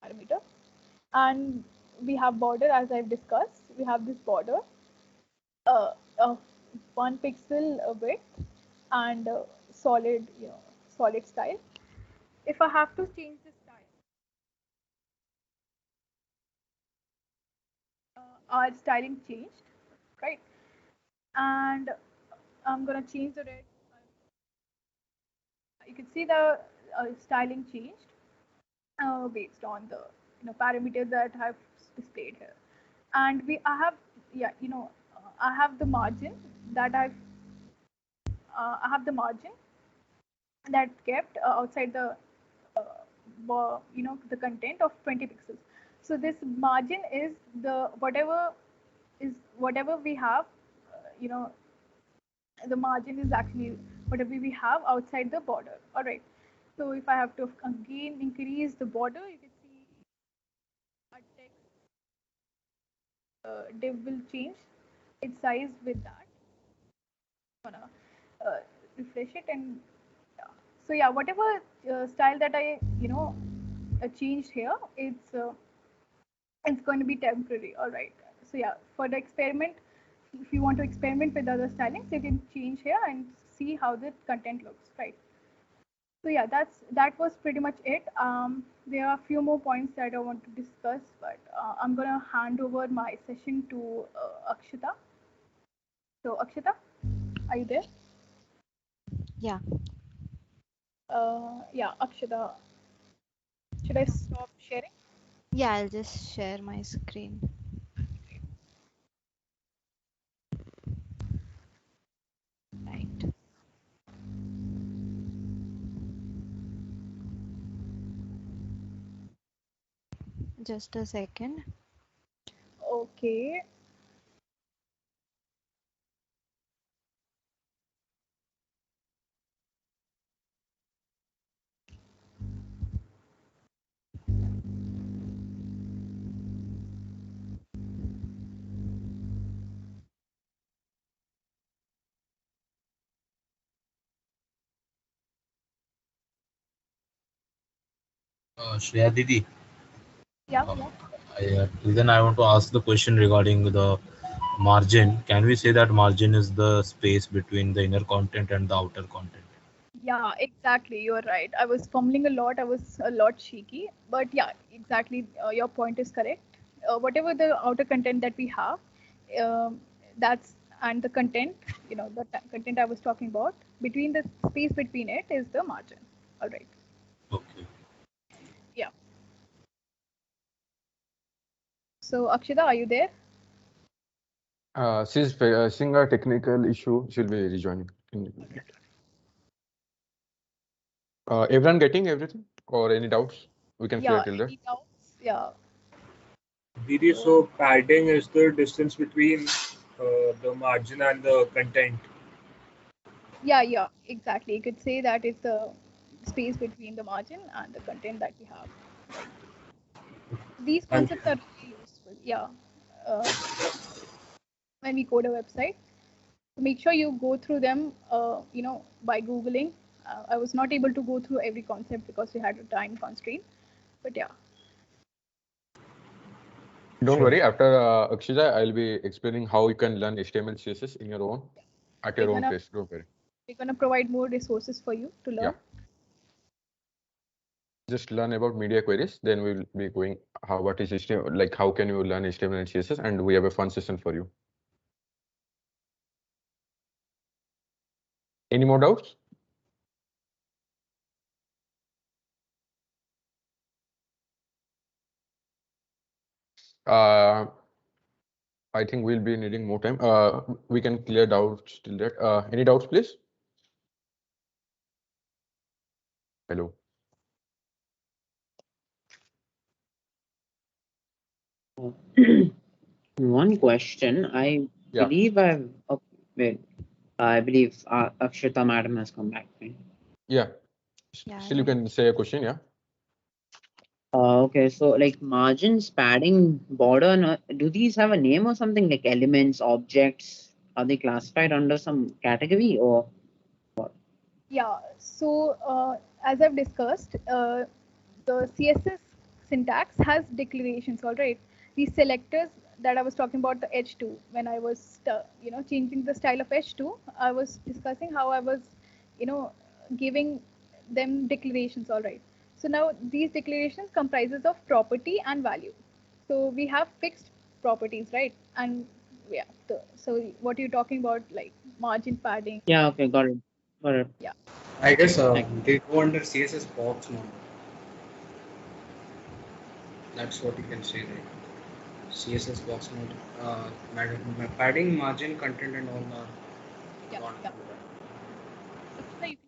by parameter, and we have border as I've discussed. We have this border uh, of 1 pixel width and solid, solid style. If I have to change the style, our styling changed, right? And I'm gonna change the red. You can see the styling changed based on the parameters that I've displayed here. And I have yeah I have the margin that I have the margin that kept outside the the content of 20 pixels. So this margin is the whatever we have, you know the margin is actually whatever we have outside the border. All right. So if I have to again increase the border, you can see our text div will change its size with that. I'm gonna refresh it and yeah. So yeah, whatever style that I changed here, it's going to be temporary. All right. So yeah, for the experiment, if you want to experiment with other stylings, you can change here and see how the content looks, right? So yeah, that was pretty much it. There are a few more points that I want to discuss, but I'm gonna hand over my session to Akshita. So Akshita, are you there? Yeah. Yeah, Akshita. Should I stop sharing? Yeah, I'll just share my screen. Right. Just a second. Okay. Shreya Didi, Yeah, uh, yeah. then I want to ask the question regarding the margin. Can we say that margin is the space between the inner content and the outer content? Yeah, exactly. You're right. I was fumbling a lot. I was a lot cheeky. But yeah, exactly. Your point is correct. Whatever the outer content that we have, um, that's and the content, the content I was talking about, between the space between it is the margin. All right. Okay. Yeah. So Akshita, are you there? She's facing a technical issue. She'll be rejoining. Everyone getting everything or any doubts? We can clear Yeah. till there. Any doubts? Yeah. Didi, so padding is the distance between the margin and the content. Yeah, yeah, exactly. You could say that it's the space between the margin and the content that we have. Right. These Thank concepts you. are really useful. Yeah. Uh, when we code a website, so make sure you go through them. By googling. I was not able to go through every concept because we had a time constraint. But yeah. Don't Sure. worry. After Akshita, I'll be explaining how you can learn HTML, CSS in your own at we're your own gonna pace. Don't worry. we're gonna provide more resources for you to Yeah. learn. Just learn about media queries. Then we'll be going what is HTML, like how can you learn HTML and CSS, and we have a fun session for you. Any more doubts? I think we'll be needing more time. We can clear doubts till that. Any doubts, please? Hello. One question. I Yeah. believe I've. Oh, wait. I believe Akshita madam has come back. Right? Yeah. Yeah, Still, you right. can say a question. Yeah. Okay, so like margins, padding, border, do these have a name or something like elements, objects? Are they classified under some category or? Yeah. So as I've discussed, the CSS syntax has declarations. All right. These selectors that I was talking about, the H2, when I was changing the style of H2, I was discussing how I was you know giving them declarations. All right. So now these declarations comprises of property and value. So we have fixed properties, right? And yeah. So what are you talking about, like margin padding? Yeah, okay, got it. Got it. Yeah. I guess Like, they go under CSS box mode. That's what you can say, right? CSS box mode. Padding, margin, content, and all are Yeah. not Yeah. included. Akshita, you can.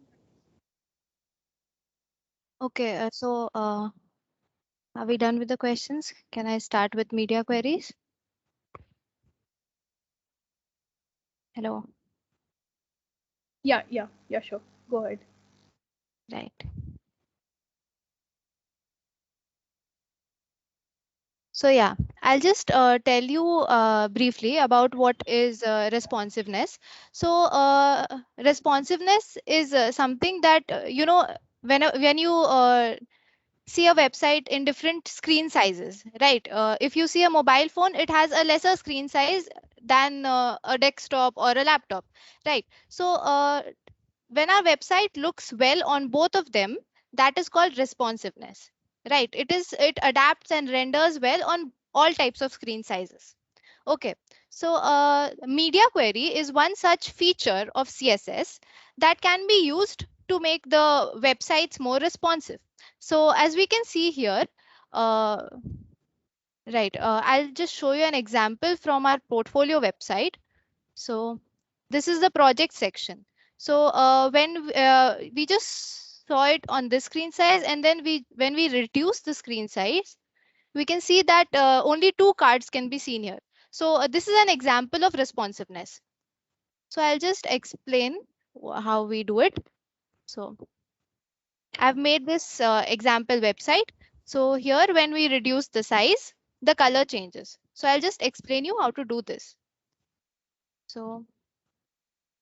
Okay, are we done with the questions? Can I start with media queries? Hello. Yeah, yeah, yeah, sure. Go ahead. Right. So yeah, I'll just tell you briefly about what is responsiveness. So responsiveness is something that when you see a website in different screen sizes, right? If you see a mobile phone, it has a lesser screen size than a desktop or a laptop, right? So when our website looks well on both of them, that is called responsiveness, right? It adapts and renders well on all types of screen sizes. Okay, So media query is one such feature of CSS that can be used to make the websites more responsive. So as we can see here, I'll just show you an example from our portfolio website. So this is the project section. So when we just saw it on this screen size, and then when we reduce the screen size, we can see that only 2 cards can be seen here. So this is an example of responsiveness. So I'll just explain how we do it. So I've made this example website. So here, when we reduce the size, the color changes. So I'll just explain you how to do this. So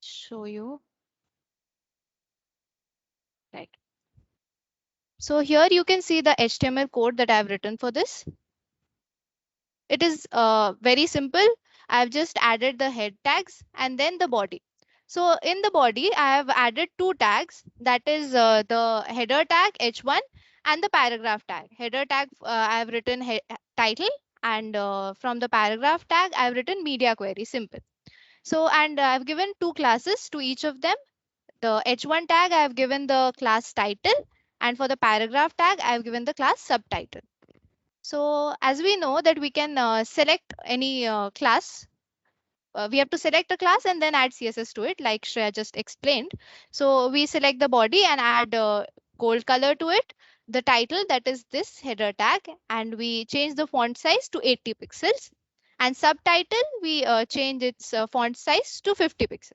show you. Right. So here you can see the HTML code that I've written for this. It is very simple. I've just added the head tags and then the body. So in the body, I have added 2 tags. That is the header tag H1 and the paragraph tag. Header tag, I've written title, and from the paragraph tag, I've written media query, simple. So, and I've given 2 classes to each of them. The H1 tag, I've given the class title, and for the paragraph tag, I've given the class subtitle. So as we know that we can select any class, we have to select a class and then add CSS to it, like Shreya just explained. So we select the body and add gold color to it, the title, that is this header tag, and we change the font size to 80 pixels. And subtitle, we change its font size to 50 pixels.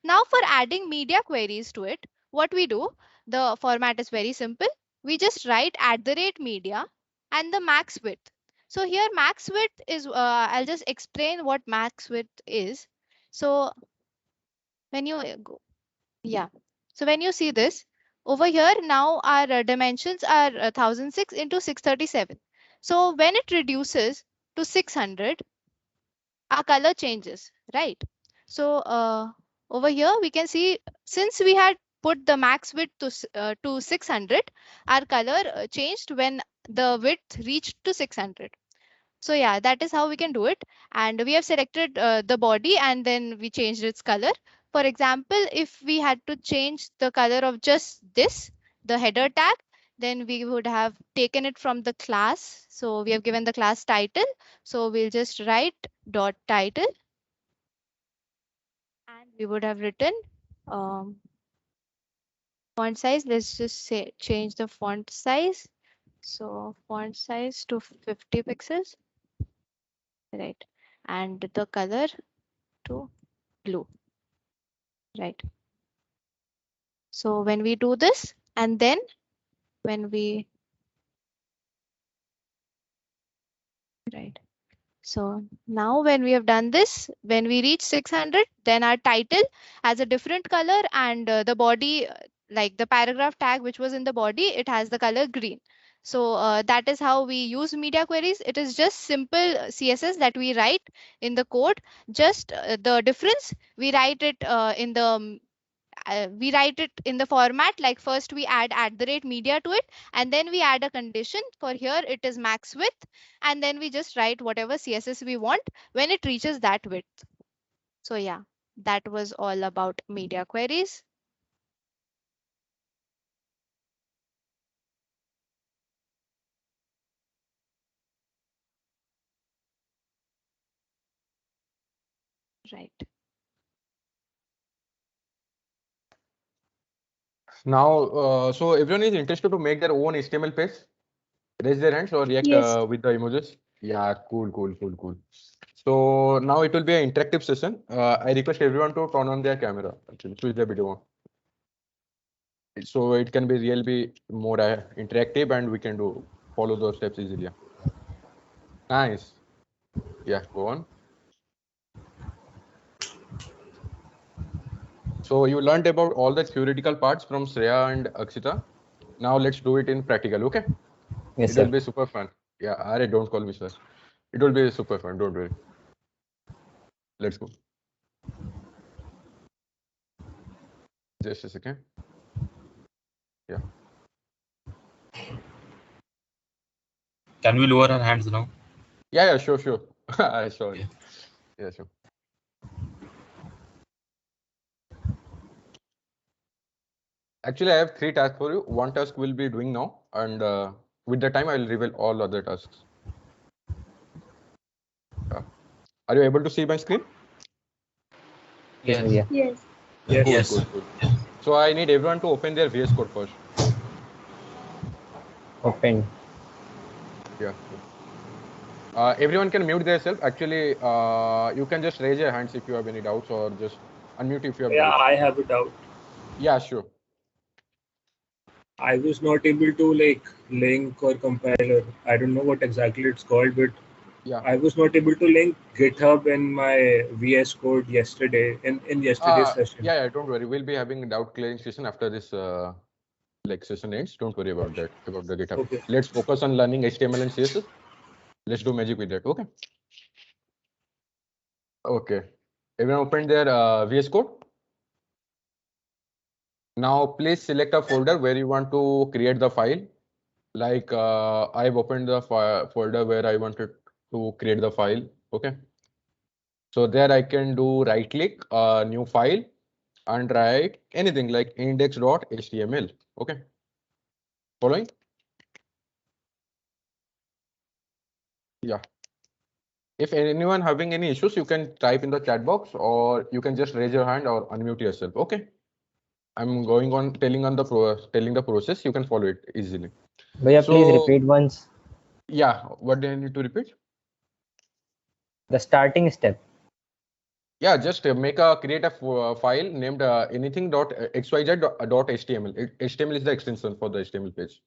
Now for adding media queries to it, what we do, the format is very simple. We just write @media and the max width. So here max width is, I'll just explain what max width is. So when you go, so when you see this over here, now our dimensions are 1006 into 637. So when it reduces to 600, our color changes, right? So over here we can see, since we had put the max width to 600, our color changed when the width reached to 600. So yeah, that is how we can do it. And we have selected the body and then we changed its color. For example, if we had to change the color of just this, the header tag, then we would have taken it from the class. So we have given the class title. So we'll just write dot title. And we would have written font size. Let's just say change the font size. So font size to 50 pixels. Right. And the color to blue. Right. So when we do this, and then when we, right. So now when we have done this, when we reach 600, then our title has a different color, and the body, like the paragraph tag which was in the body, it has the color green. So that is how we use media queries. It is just simple CSS that we write in the code. Just the difference, we write it in the format, like first we add @media to it, and then we add a condition. For here it is max width, and then we just write whatever CSS we want when it reaches that width. So yeah, that was all about media queries. Right. Now, so everyone is interested to make their own HTML page. Raise their hands or react Yes. with the emojis. Yeah, cool. So now it will be an interactive session. I request everyone to turn on their camera. Actually, switch the video on. So it can be really more interactive, and we can follow those steps easily. Nice. Yeah, go on. So you learned about all the theoretical parts from Shreya and Akshita. Now let's do it in practical, okay? Yes, It sir. will be super fun. Yeah, Are, don't call me sir. It will be super fun, don't worry. Let's go. Just a second. Yeah. Can we lower our hands now? Yeah, sure. Sorry. Yeah, sure. Actually, I have 3 tasks for you. One task we'll be doing now, and with the time, I will reveal all other tasks. Are you able to see my screen? Yes. Yeah. Yes. Yes. Cool, Yes. cool, cool. So I need everyone to open their VS Code first. Open. Yeah. Cool. Everyone can mute themselves. Actually, you can just raise your hands if you have any doubts, or just unmute if you have Yeah, doubts. I have a doubt. Yeah, sure. I was not able to like link or compiler. I don't know what exactly it's called, but Yeah. I was not able to link GitHub in my VS Code yesterday in yesterday's session. Yeah, don't worry. We'll be having a doubt clearing session after this like session ends. Don't worry about that, about the GitHub. Okay. Let's focus on learning HTML and CSS. Let's do magic with that. Okay. Okay. Everyone opened their VS Code. Now, please select a folder where you want to create the file. Like I've opened the folder where I wanted to create the file. Okay. So there I can do right click, new file, and write anything like index.html. Okay. Following? Yeah. If anyone having any issues, you can type in the chat box, or you can just raise your hand or unmute yourself. Okay. I'm going on telling the process. You can follow it easily. Bhaiya, please So repeat once. yeah, what do I need to repeat? The starting step. Yeah, just create a file named anything dot xyz dot html. HTML is the extension for the HTML page.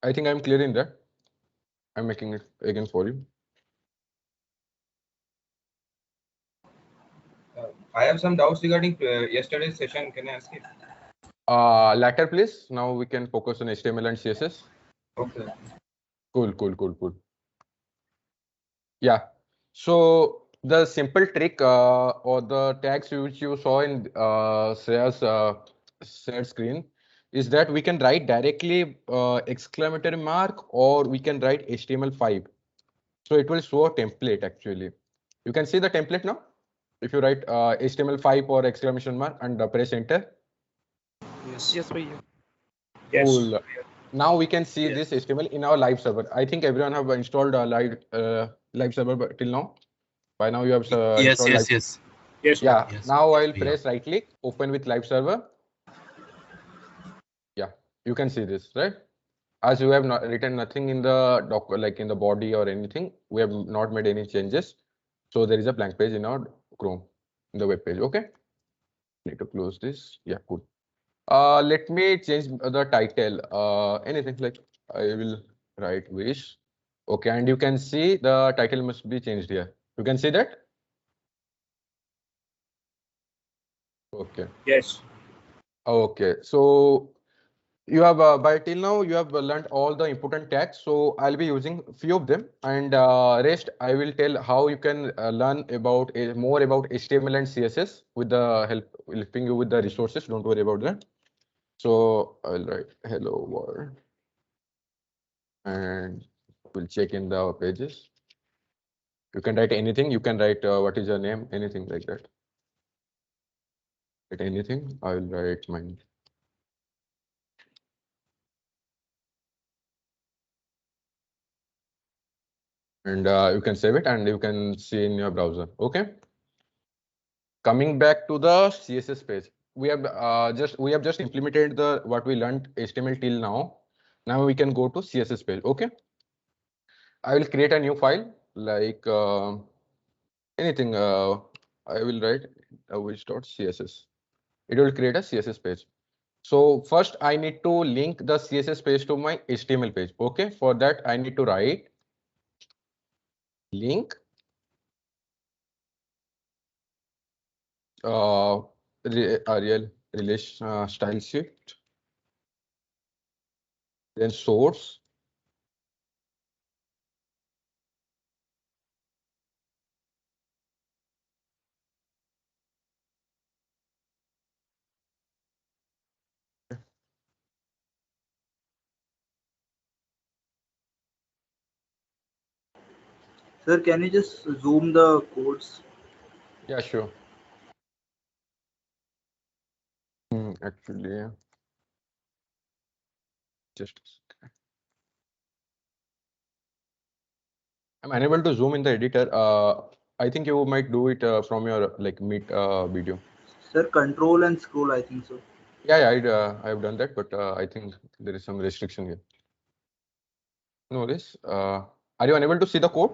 I think I'm clear in that. I'm making it again for you. I have some doubts regarding yesterday's session. Can I ask it? Later, please. Now we can focus on HTML and CSS. Okay. Cool. Yeah. So the simple trick or the tags which you saw in Shreya's shared screen is that we can write directly exclamatory mark, or we can write HTML5. So it will show a template actually. You can see the template now. If you write HTML5 or exclamation mark and press enter. Yes. Yes, bhaiya. Yes. Cool. Now we can see this HTML in our live server. I think everyone have installed a live server till now. By now you have Yes, installed live. yes. Yes. Yeah. Yes. Now I'll Yeah. press right click, open with live server. Yeah, you can see this, right? As you have not written nothing in the doc, like in the body or anything, we have not made any changes. So there is a blank page in our Chrome, in the web page. Okay. Need to close this. Yeah, cool. Let me change the title. Anything like I will write wish. Okay, and you can see the title must be changed here. You can see that. Okay. Yes. Okay. So you have by till now you have learned all the important tags. So I'll be using few of them, and rest I will tell how you can learn about more about HTML and CSS with the helping you with the resources. Don't worry about that. So I'll write hello world, and we'll check in the pages. You can write anything. You can write what is your name, anything like that. Write anything. I will write mine. And you can save it, and you can see in your browser. Okay. Coming back to the CSS page, we have just implemented the what we learned HTML till now. Now we can go to CSS page. Okay. I will create a new file like anything. I will write which.css. It will create a CSS page. So first I need to link the CSS page to my HTML page. Okay. For that I need to write link real relation style sheet, then source, Sir, can you just zoom the codes? Yeah, sure. Actually, just a second. I'm unable to zoom in the editor. I think you might do it from your like Meet video. Sir, control and scroll, I think so. Yeah, I've done that, but I think there is some restriction here. No, this. Are you unable to see the code?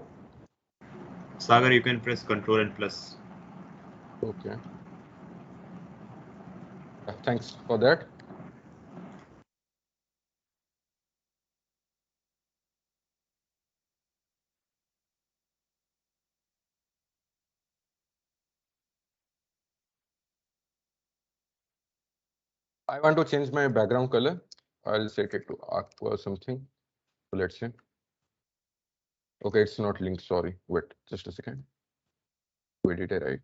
Sagar, you can press Control and plus. Okay. Thanks for that. I want to change my background color. I'll set it to aqua or something. So let's see. Okay, it's not linked. Sorry. Wait, just a second. Where did I write?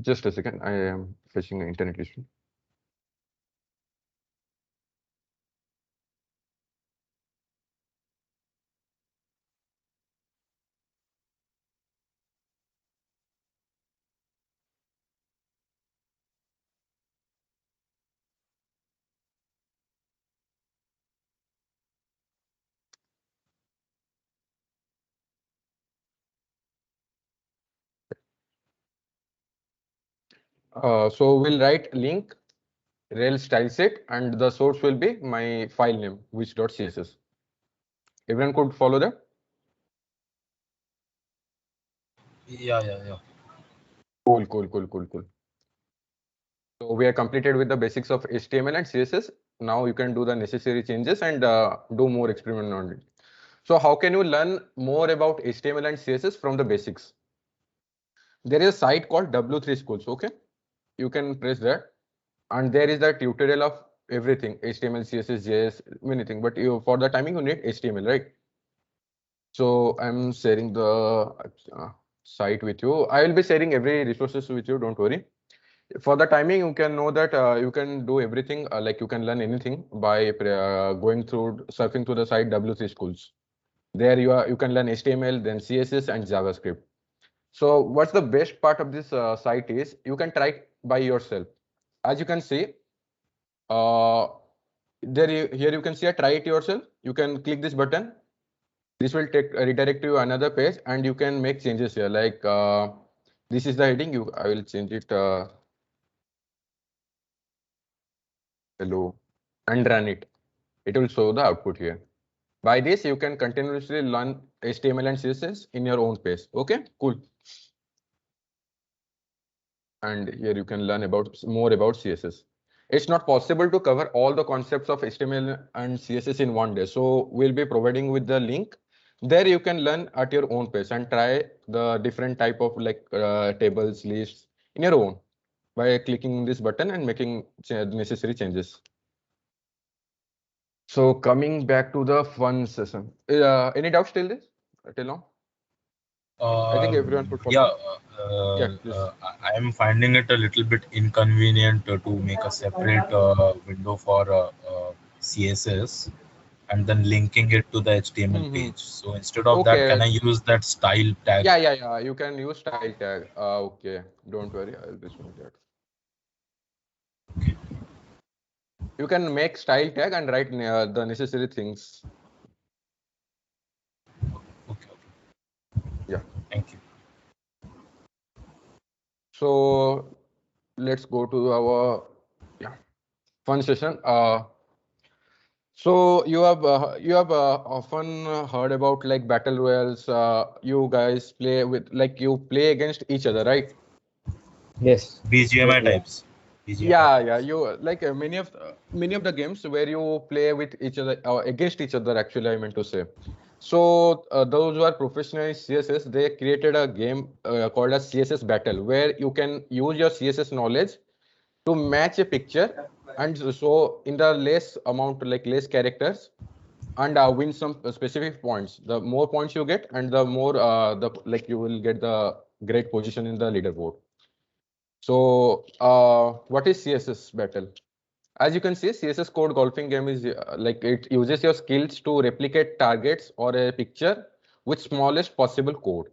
Just a second. I am facing an internet issue. So we'll write link rel style set and the source will be my file name which.css. Everyone could follow that? Yeah. Cool. So we are completed with the basics of HTML and CSS. Now you can do the necessary changes and do more experiment on it. So how can you learn more about HTML and CSS from the basics? There is a site called W3 Schools. Okay, you can press that, and there is the tutorial of everything: HTML, CSS, JS, many things. But for the timing, you need HTML, right? So I'm sharing the site with you. I will be sharing every resources with you. Don't worry. For the timing, you can know that you can do everything. Like you can learn anything by going through surfing to the site W3 Schools. There you can learn HTML, then CSS and JavaScript. So what's the best part of this site is you can try by yourself. As you can see, here you can see a try it yourself. You can click this button. This will take redirect to another page, and you can make changes here. Like this is the heading. I will change it. Hello, and run it. It will show the output here. By this, you can continuously learn HTML and CSS in your own pace. Okay, cool. And here you can learn more about CSS. It's not possible to cover all the concepts of HTML and CSS in one day. So we'll be providing with the link. There you can learn at your own pace and try the different type of like tables, lists in your own by clicking this button and making necessary changes. So coming back to the fun session. Any doubts till now? I think everyone could follow. I am finding it a little bit inconvenient to make a separate window for CSS and then linking it to the HTML page. So instead of that, can I use that style tag? Yeah. You can use style tag. Okay, don't worry. I'll be showing that. Okay. You can make style tag and write the necessary things. Okay. Yeah. Thank you. So let's go to our fun session. So you have often heard about like battle royals. You guys play with you play against each other, right? Yes. BGMI types. Yeah. You like many of the games where you play with each other against each other. Actually, I meant to say. So those who are professional in CSS, they created a game called as CSS Battle, where you can use your CSS knowledge to match a picture, and so in the less amount, like less characters, and win some specific points. The more points you get, and the more you will get the great position in the leaderboard. So what is CSS battle? As you can see, CSS code golfing game is like it uses your skills to replicate targets or a picture with smallest possible code.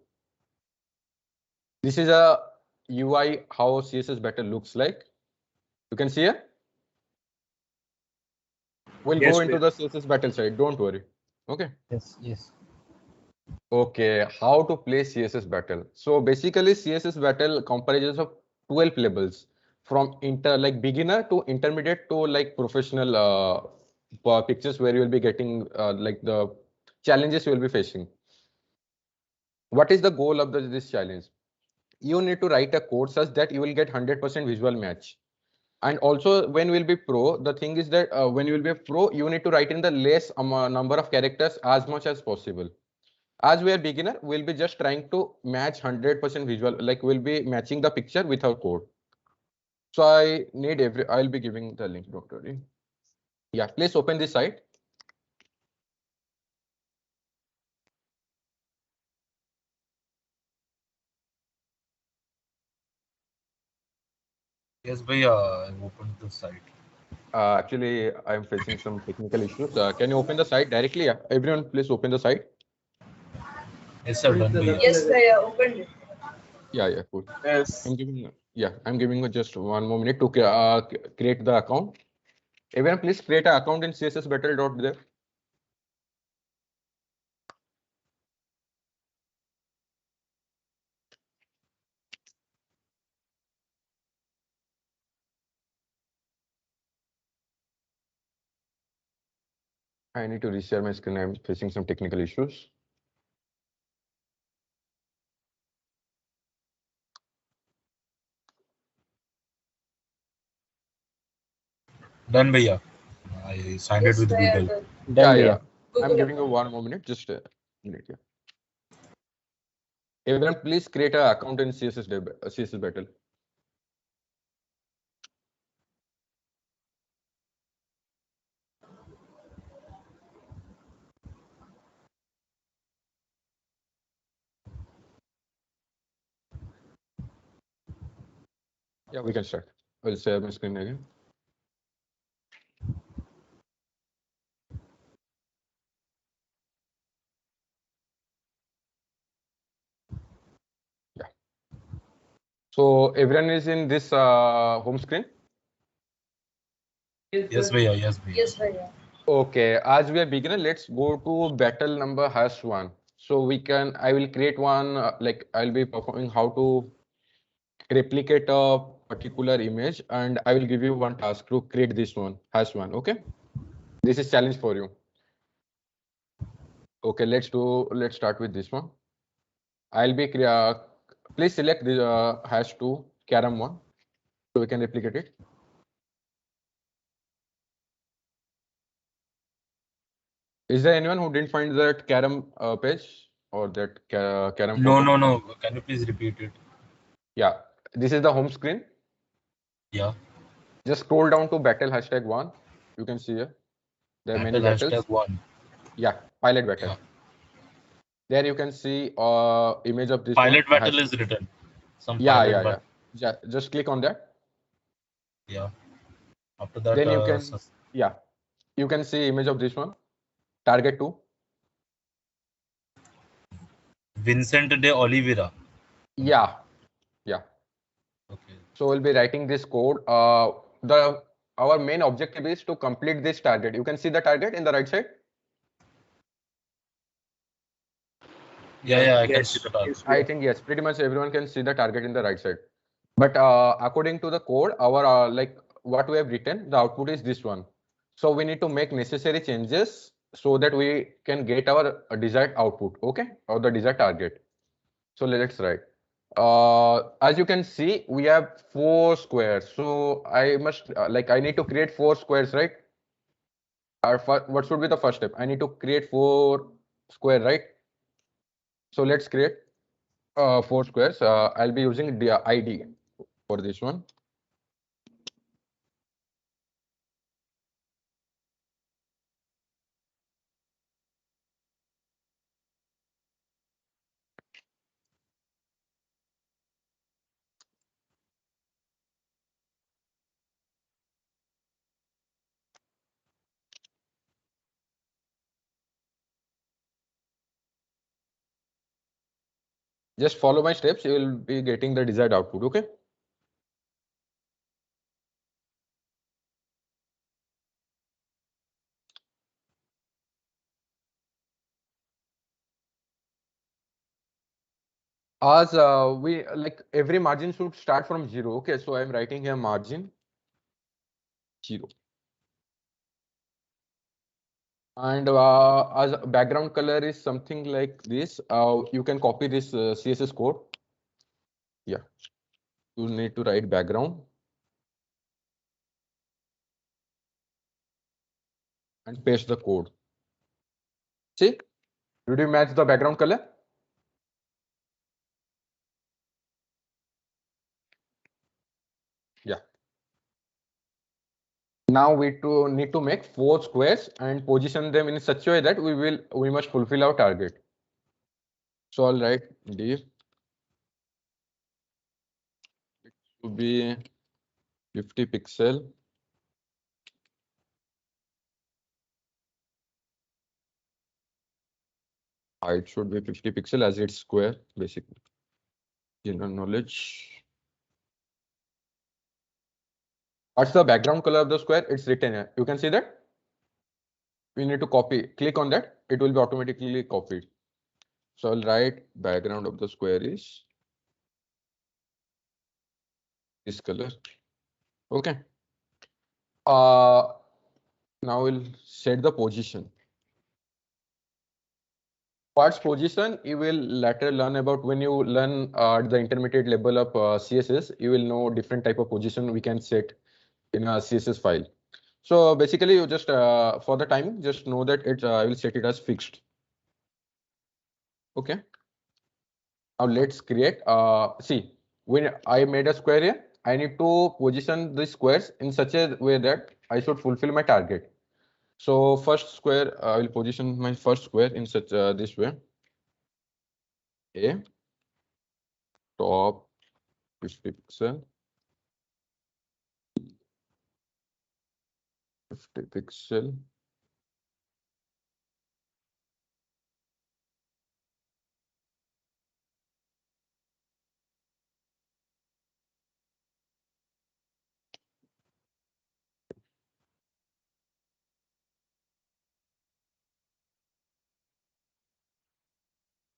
This is a UI how CSS battle looks like. You can see it. We'll Yes, go into please. the CSS battle side. Don't worry. Okay. Yes, yes. Okay, how to play CSS battle. So basically CSS battle comprises of 12 levels from like beginner to intermediate to like professional pictures where you will be getting like the challenges you will be facing. What is the goal of this challenge? You need to write a code such that you will get 100% visual match. And also when you will be pro, the thing is that when you will be a pro, you need to write in the less number of characters as much as possible. As we are beginner, we'll be just trying to match 100% visual, like we'll be matching the picture with our code. So I'll be giving the link, don't worry. Yeah, please open this site. Yes, bhaiya, I've opened the site. Actually, I'm facing some technical issues. Can you open the site directly? Yeah, everyone, please open the site. Yes, sir, done bhaiya. Yes, I opened it. Yeah, cool. Yes. I'm giving you just one more minute to create the account. Everyone, please create an account in cssbattle.dev. I need to reshare my screen. I'm facing some technical issues. Done bhaiya. I signed it with Google. Yeah. I'm giving you one more minute. Just a minute. Yeah. Everyone, please create an account in CSS Battle. Yeah, we can start. I'll share my screen again. Yeah. So everyone is in this home screen. Yes, bhaiya. Yes, bhaiya. Yes, bhaiya. Okay, as we are beginner, let's go to battle number #1. So I will create one, like I'll be performing how to replicate a particular image, and I will give you one task to create this one, #1. Okay, this is challenge for you. Okay, let's start with this one. I'll be please select the #2 carom one so we can replicate it. Is there anyone who didn't find that carom page or that carom? No. Can you please repeat it? Yeah, this is the home screen. Yeah. Just scroll down to battle #1. You can see here. There are many battles. #1. Yeah, pilot battle. Yeah. There you can see image of this pilot one. battle is written. Yeah. Just click on that. Yeah. After that, then you can see image of this one. Target 2. Vincent de Oliveira. Yeah. Okay. So we'll be writing this code. Our main objective is to complete this target. You can see the target in the right side. Yeah, I can see the target. I think yes, pretty much everyone can see the target in the right side. But according to the code, our like what we have written, the output is this one. So we need to make necessary changes so that we can get our desired output, okay, or the desired target. So let's write. As you can see, we have 4 squares. So I must I need to create 4 squares, right? What should be the first step? I need to create 4 square, right? So let's create 4 squares. I'll be using the ID for this one. Just follow my steps, you will be getting the desired output. Okay. As we like every margin should start from 0. Okay, so I'm writing here margin 0. And as background color is something like this, you can copy this CSS code. Yeah, you need to write background and paste the code. See, did you match the background color? Yeah. Now we need to make 4 squares and position them in such a way that we must fulfill our target. So I'll write div to be 50 pixel. Height should be 50 pixel as it's square, basically. General knowledge. What's the background color of the square? It's written here. You can see that. We need to copy. Click on that. It will be automatically copied. So I'll write background of the square is this color. Okay. Now we'll set the position. What's position? You will later learn about when you learn the intermediate level of CSS. You will know different type of position we can set in a CSS file. So basically, you just for the timing, just know that it I will set it as fixed. Okay. Now let's create. See, when I made a square here, I need to position the squares in such a way that I should fulfill my target. So first square, I will position my first square in such this way. A top 50 pixel. 50 pixel.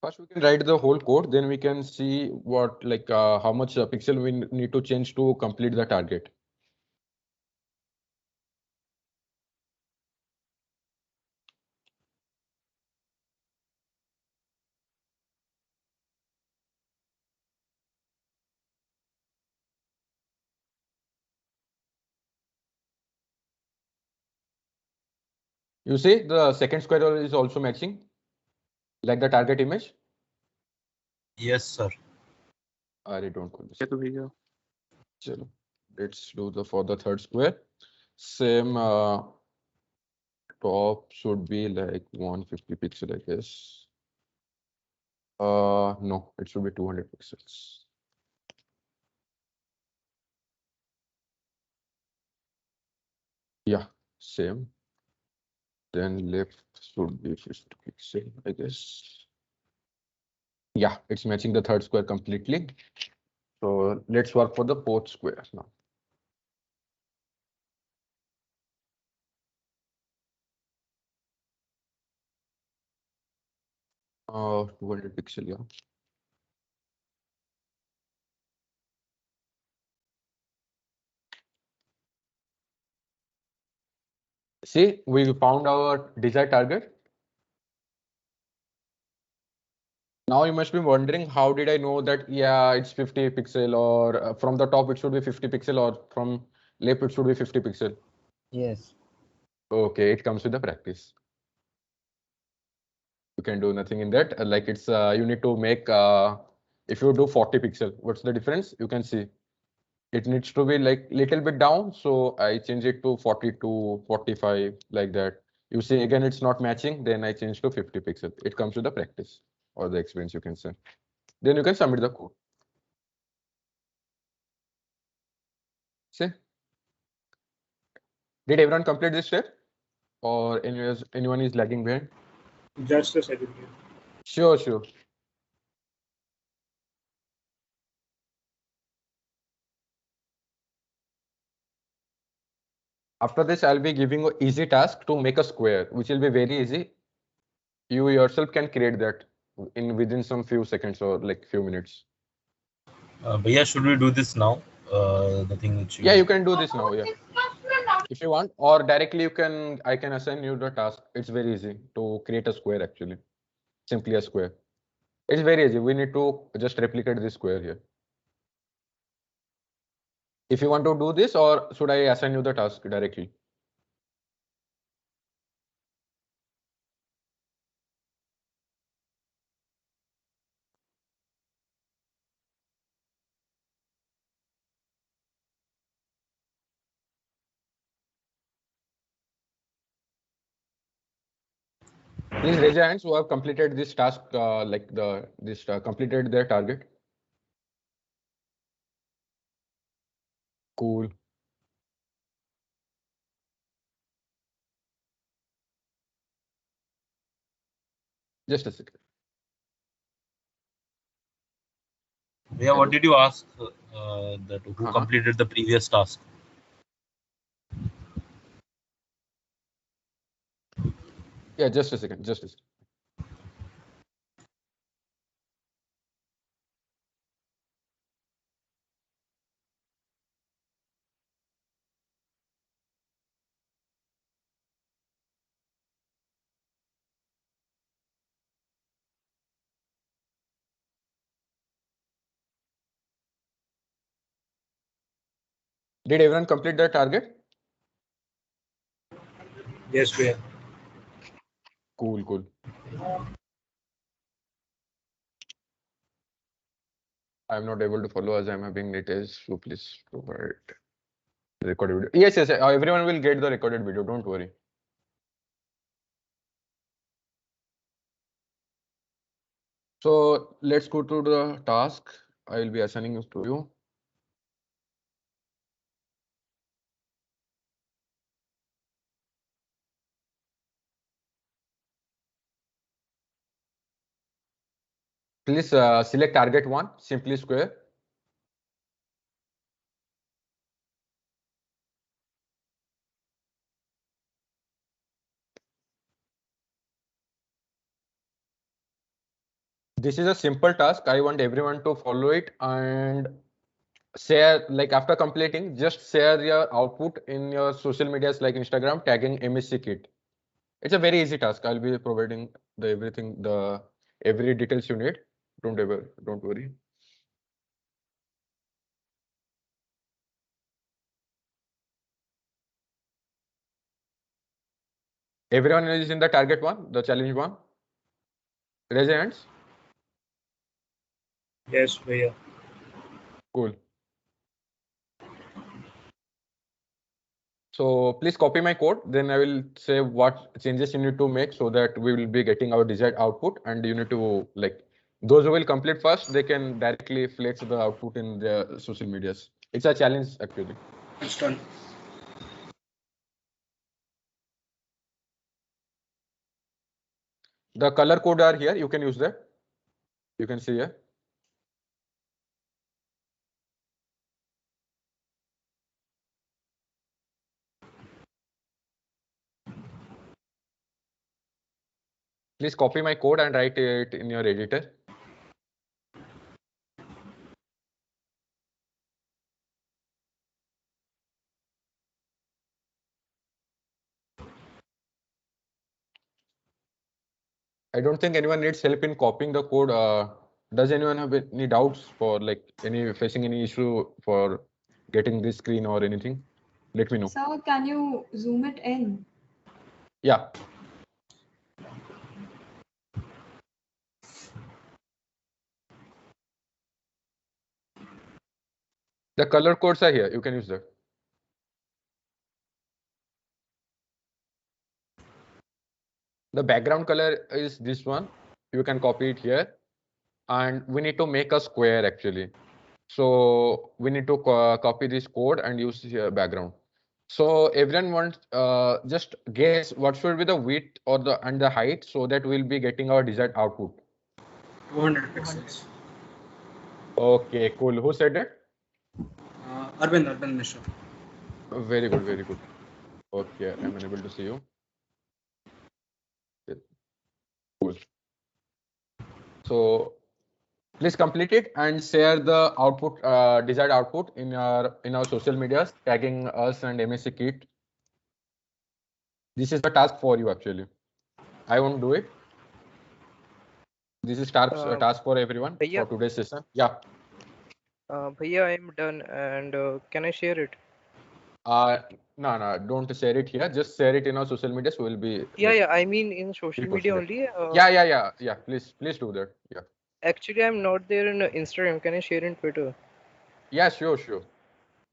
First, we can write the whole code, then we can see what how much pixel we need to change to complete the target. You see the second square is also matching, like the target image. Yes, sir. I don't call this. Chalo. Let's do for the third square. Same top should be like 150 pixel, I guess. No, it should be 200 pixels. Yeah, same. Then left should be 50 pixel, I guess. Yeah, it's matching the third square completely. So let's work for the fourth square now. 200 pixel, yeah. See, we found our desired target. Now you must be wondering, how did I know that, yeah, it's 50 pixel, or from the top it should be 50 pixel, or from left it should be 50 pixel? Yes. Okay, it comes with the practice. You can do nothing in that. Like it's you need to make if you do 40 pixel, what's the difference? You can see it needs to be like little bit down. So I change it to 42, 45 like that. You see again it's not matching, then I change to 50 pixel. It comes with the practice or the experience, you can say. Then you can submit the code. See? Did everyone complete this step? Or anyone is lagging behind? Just a second here. Sure. After this, I'll be giving an easy task to make a square, which will be very easy. You yourself can create that in within some few seconds or like few minutes. But yeah, should we do this now? The thing which Yeah, you can do this now. Yeah, if you want, or directly I can assign you the task. It's very easy to create a square actually. Simply a square. It's very easy. We need to just replicate this square here. If you want to do this, or should I assign you the task directly? Please raise your hands who have completed this task, completed their target. Cool. Just a second. Yeah, what did you ask? That who completed the previous task? Yeah, just a second. Just a second. Did everyone complete their target? Yes, we have. Cool, cool. I'm not able to follow as I'm having details, so please provide the recorded video. Yes, yes, everyone will get the recorded video. Don't worry. So let's go to the task. I will be assigning it to you. Please select target 1, simply square. This is a simple task. I want everyone to follow it and share, like after completing, just share your output in your social medias like Instagram, tagging MSc Kit. It's a very easy task. I'll be providing every details you need. Don't worry. Everyone is in the target 1, the challenge 1. Raise your hands. Yes, we are. Cool. So please copy my code. Then I will say what changes you need to make so that we will be getting our desired output. And you need to those who will complete first, they can directly flex the output in their social medias. It's a challenge actually. It's done. The color code are here. You can use that. You can see here. Please copy my code and write it in your editor. I don't think anyone needs help in copying the code. Does anyone have any doubts for facing any issue for getting this screen or anything? Let me know. Sir, can you zoom it in? Yeah. The color codes are here. You can use that. The background color is this one. You can copy it here. And we need to make a square actually. So we need to copy this code and use here background. So everyone wants just guess what should be the width or the height so that we'll be getting our desired output. 200 pixels. Okay, cool. Who said that? Arvind Mishra. Very good, very good. Okay, I'm unable to see you. Okay, cool. So please complete it and share the output, desired output in our social medias, tagging us and MSC Kit. This is the task for you actually. I won't do it. This is task for everyone for Bhaiya, today's session. Yeah. Bhaiya, I'm done and can I share it? No, don't share it here. Just share it in our social media. So we'll be like Yeah, I mean in social media reposted it. only. Yeah. Please do that. Yeah. Actually, I'm not there in Instagram. Can I share in Twitter? Yeah, sure.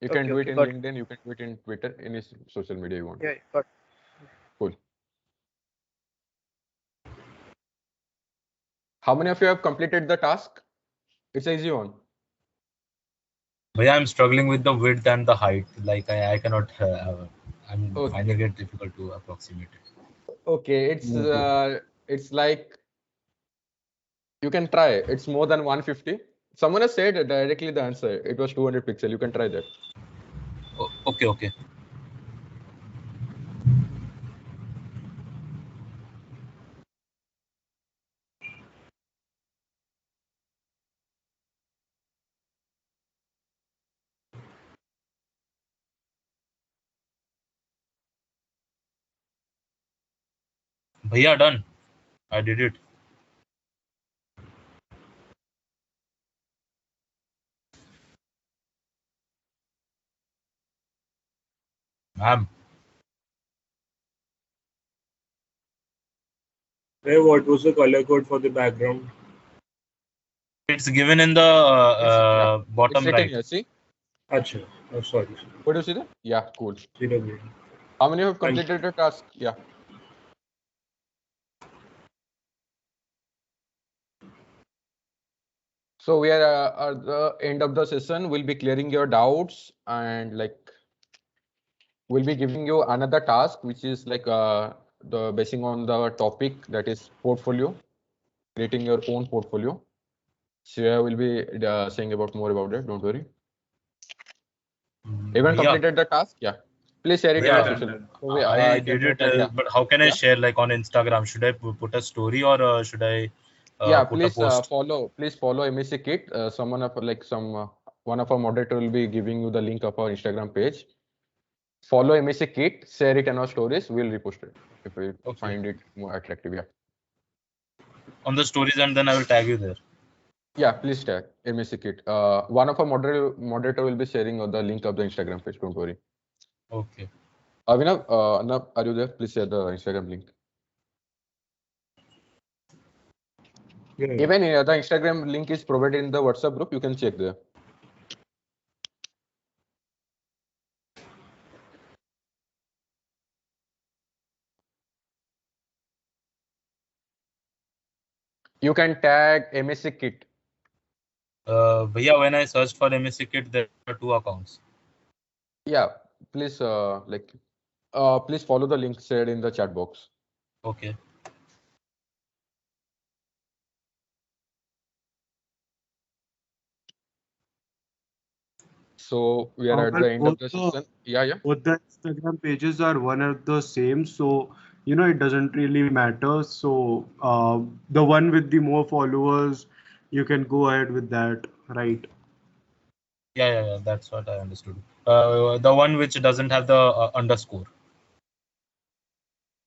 You can do it Okay, in got it. LinkedIn. You can do it in Twitter. Any social media you want. Yeah, got it. Cool. How many of you have completed the task? It's an easy one. But yeah, I'm struggling with the width and the height. Like I cannot. I'm Okay. finding it difficult to approximate it. Okay, it's like you can try. It's more than 150. Someone has said directly the answer. It was 200 pixel. You can try that. Okay. Bhaiya, done. I did it. Ma'am. Hey, what was the color code for the background? It's given in the bottom It's written right. here. See? Acha. Oh, sorry. What do you see there? Yeah, cool. CW. How many have completed the task? Yeah. So we are at the end of the session. We'll be clearing your doubts and like we'll be giving you another task, which is like the basing on the topic that is portfolio, creating your own portfolio. Shreya will be saying about more about it. Don't worry. Everyone completed the task? Yeah. Please share it in our social media. So I can did know it, that, yeah. but how can I Yeah. share like on Instagram? Should I put a story or should I Yeah, put a please post? follow MSC Kit. Someone of like one of our moderator will be giving you the link of our Instagram page. Follow MSC Kit, share it in our stories. We'll repost it if we find it more attractive. Yeah. On the stories, and then I will tag you there. Yeah, please tag MSC Kit. One of our moderator will be sharing the link of the Instagram page. Don't worry. Okay. Avinav, Arnav, are you there? Please share the Instagram link. Yeah. Even the Instagram link is provided in the WhatsApp group. You can check there. You can tag MSC Kit. Bhaiya, when I searched for MSC Kit, there are 2 accounts. Yeah, please please follow the link shared in the chat box. Okay. So we are at the end of the session. Yeah. Both the Instagram pages are one and the same, so it doesn't really matter. So the one with the more followers, you can go ahead with that, right? Yeah. That's what I understood. The one which doesn't have the underscore.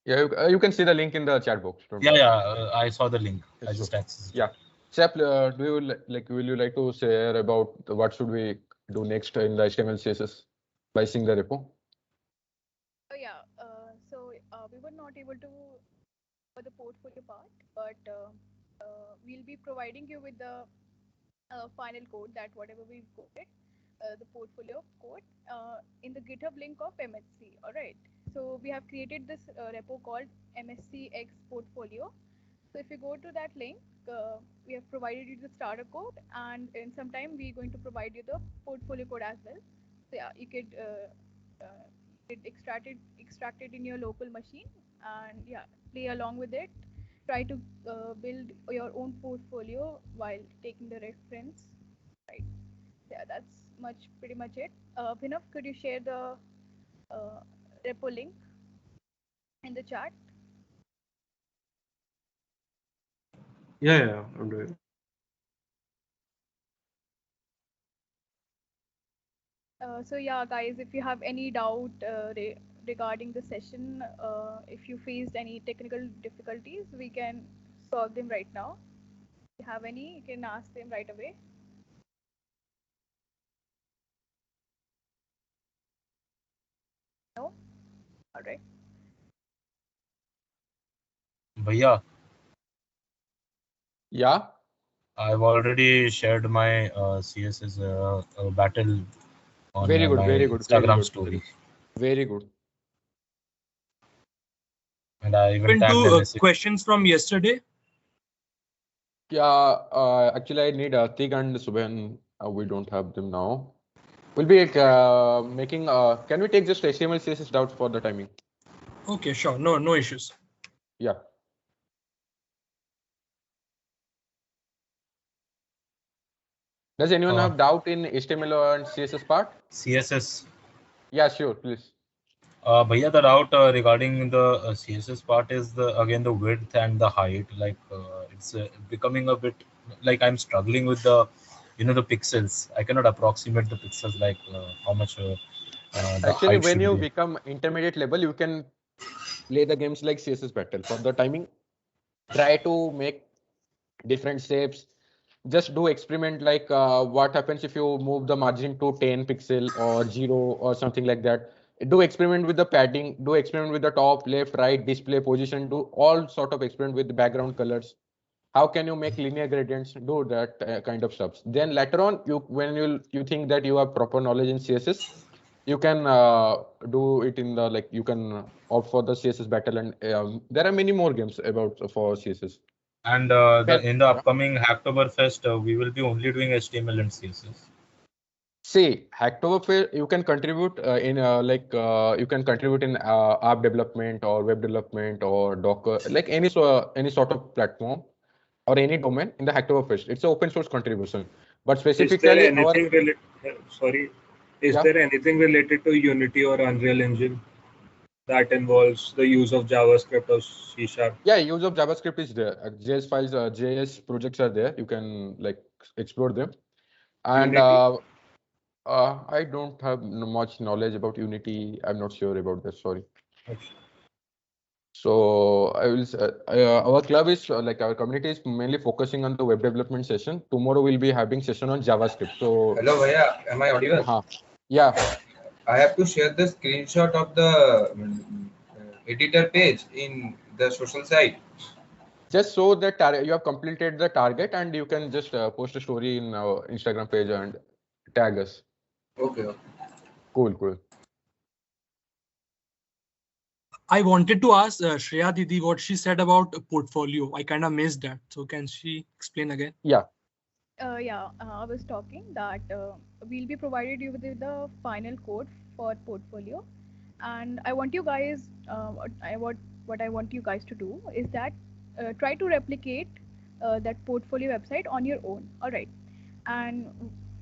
Yeah, you can see the link in the chat box. Yeah. I saw the link. I just accessed. Yeah. Sep, do you will you like to share about what should we do next in the HTML CSS by seeing the repo? So we were not able to for the portfolio part, but we'll be providing you with the final code that whatever we've coded, the portfolio code in the GitHub link of MSC. All right. So we have created this repo called MSCX portfolio. So if you go to that link, we have provided you the starter code, and in some time we're going to provide you the portfolio code as well. So yeah, you could extract it in your local machine, and yeah, play along with it. Try to build your own portfolio while taking the reference. Right. Yeah, that's pretty much it. Bhinav, could you share the repo link in the chat? Yeah, I'm doing. So yeah, guys, if you have any doubt regarding the session, if you faced any technical difficulties, we can solve them right now. If you have any, you can ask them right away. No? All right. Bhaiya, Yeah, I've already shared my CSS battle on very good, my very good, very Instagram good, story, very good. and I even Open tagged to MSC. questions from yesterday. Yeah, actually, I need Atik and Subhan. We don't have them now. We'll be making. Can we take just HTML CSS doubts for the timing? Okay, sure. No issues. Yeah. Does anyone have doubt in HTML and CSS part? CSS. Yeah, sure, please. Bhaiya, the doubt regarding the CSS part is again the width and the height. Like it's becoming a bit like I'm struggling with the the pixels. I cannot approximate the pixels like how much the Actually, height when should you be. become intermediate level, you can play the games like CSS battle. For the timing, try to make different shapes. Just do experiment like what happens if you move the margin to 10 pixel or 0 or something like that. Do experiment with the padding, do experiment with the top, left, right, display position, do all sort of experiment with the background colors. How can you make linear gradients? Do that kind of stuff. Then later on, when you think that you have proper knowledge in CSS, you can do it in the like you can opt for the CSS battle, and there are many more games about for CSS. And in the upcoming Hacktoberfest, we will be only doing HTML and CSS. See, Hacktoberfest, you can contribute you can contribute in app development or web development or Docker, like any sort of platform or any domain in the Hacktoberfest. It's an open source contribution, but Is there specifically anything related? Sorry, is there anything related to Unity or Unreal Engine that involves the use of JavaScript or C#? Yeah, use of JavaScript is there. JS files, JS projects are there. You can like explore them. And Unity? I don't have much knowledge about Unity. I'm not sure about that. Sorry. So I will. Our club is like our community is mainly focusing on the web development session. Tomorrow we'll be having session on JavaScript. So Hello, Bhaiya. Am I audible? Yeah. I have to share the screenshot of the editor page in the social site. Just so that you have completed the target, and you can just post a story in our Instagram page and tag us. Okay. Cool. I wanted to ask Shreya Didi what she said about a portfolio. I kind of missed that. So can she explain again? Yeah. I was talking that we'll be provided you with the final code for portfolio, and I want you guys, what I want you guys to do is that try to replicate that portfolio website on your own. All right, and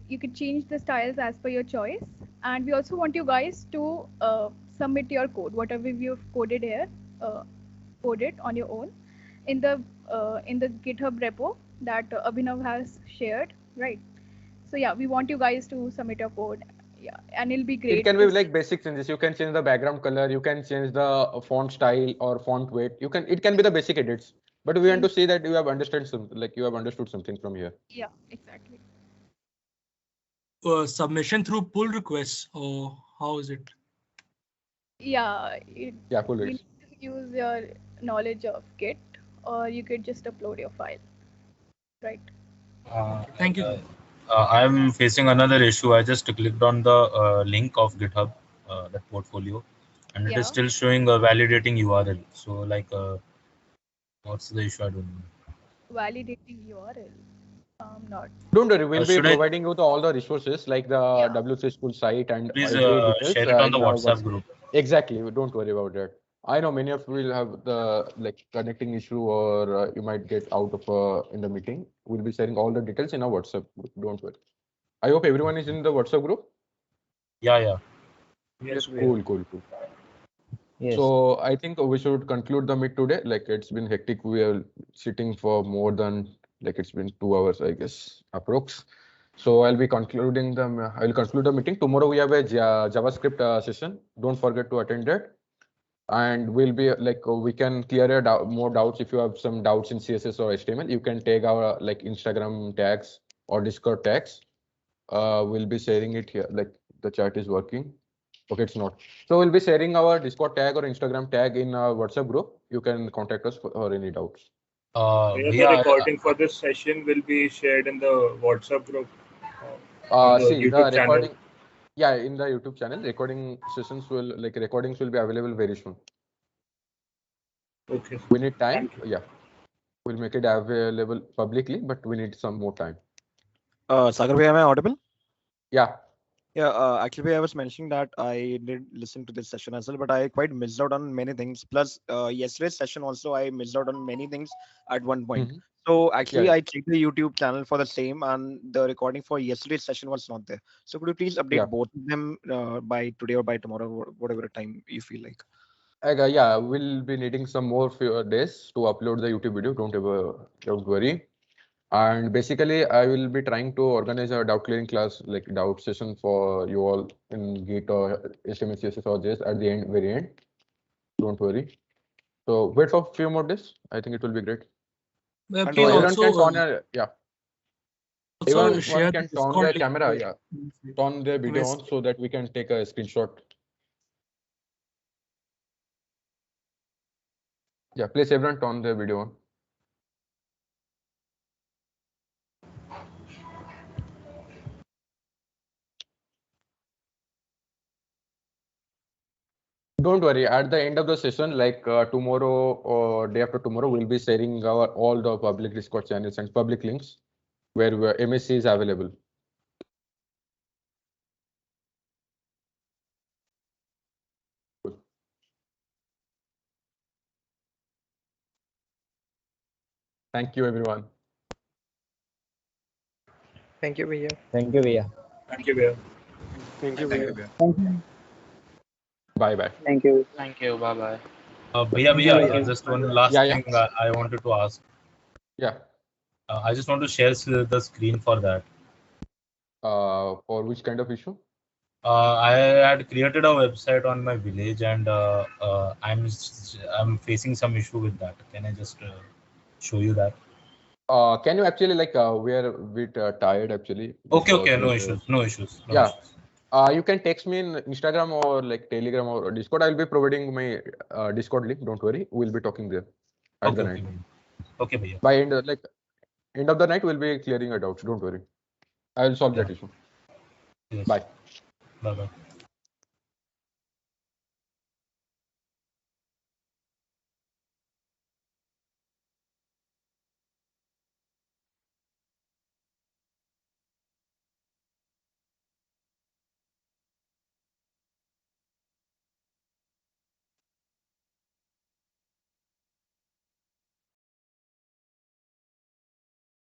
you can change the styles as per your choice. And we also want you guys to submit your code, whatever you've coded here, code it on your own in the GitHub repo that Abhinav has shared, right? So yeah, we want you guys to submit your code. Yeah, and it'll be great. It can be like basic changes. You can change the background color. You can change the font style or font weight. It can be the basic edits. But we want to see that you have understood something, like you have understood something from here. Yeah, exactly. Submission through pull requests, or how is it? Yeah, pull you requests. need to use your knowledge of Git, or you could just upload your file, right? Thank you. I'm facing another issue. I just clicked on the link of GitHub, that portfolio, and it is still showing a validating URL. So like, what's the issue? I don't know. Validating URL. Not. Don't worry, we'll be Should I- providing you all the resources like the WC School site and Please every details, share it on the in our WhatsApp group. Exactly, don't worry about that. I know many of you will have the like connecting issue, or you might get out of in the meeting. We'll be sharing all the details in our WhatsApp group. Don't worry. I hope everyone is in the WhatsApp group. Yeah. Yes, Cool. Yes. So I think we should conclude the meet today. Like it's been hectic. We are sitting for more than like it's been 2 hours, I guess, approx. So I'll be concluding the. I'll conclude the meeting tomorrow. We have a JavaScript session. Don't forget to attend it. And we'll be like we can clear more doubts. If you have some doubts in CSS or HTML, you can take our like Instagram tags or Discord tags. We'll be sharing it here. Like the chat is working. Okay, it's not. So we'll be sharing our Discord tag or Instagram tag in our WhatsApp group. You can contact us for any doubts. The recording for this session will be shared in the WhatsApp group. On the See YouTube the channel. recording. Yeah, in the YouTube channel, recordings will be available very soon. Okay. We need time. Yeah, we'll make it available publicly, but we need some more time. Sagar bhai, am I audible? Yeah. Yeah, actually, I was mentioning that I did listen to this session as well, but I quite missed out on many things. Plus, yesterday's session also, I missed out on many things at one point. So actually, I checked the YouTube channel for the same, and the recording for yesterday's session was not there. So could you please update both of them by today or by tomorrow, whatever time you feel like? Yeah, we'll be needing some more few days to upload the YouTube video. Don't worry. And basically, I will be trying to organize a doubt clearing class, like doubt session for you all in Git or HTML, CSS or JS at the end, very end. Don't worry. So wait for a few more days. I think it will be great. Please Everyone also, can turn yeah. also Everyone share can the turn Discord their link. camera, yeah. Turn their video on so that we can take a screenshot. Yeah, please everyone turn their video on. Don't worry. At the end of the session, like tomorrow or day after tomorrow, we'll be sharing our all the public Discord channels and public links where MSC is available. Thank you, everyone. Thank you, Bhaiya. Thank you, Bhaiya. Thank you, Bhaiya. Thank you, Bhaiya. Thank you. Bye bye. Thank you. Thank you. Bye bye. Bhaiya, just one last Yeah, yeah. thing I wanted to ask. Yeah. I just want to share the screen for that. For which kind of issue? I had created a website on my village, and I'm facing some issue with that. Can I just show you that? Can you actually like we are a bit tired actually. Okay, no issues. Yeah. You can text me in Instagram or like Telegram or Discord. I'll be providing my Discord link. Don't worry, we'll be talking there at the night. Okay, Bhaiya. By end of the night, we'll be clearing your doubts. Don't worry, I'll solve that issue. Yes. Bye. Bye.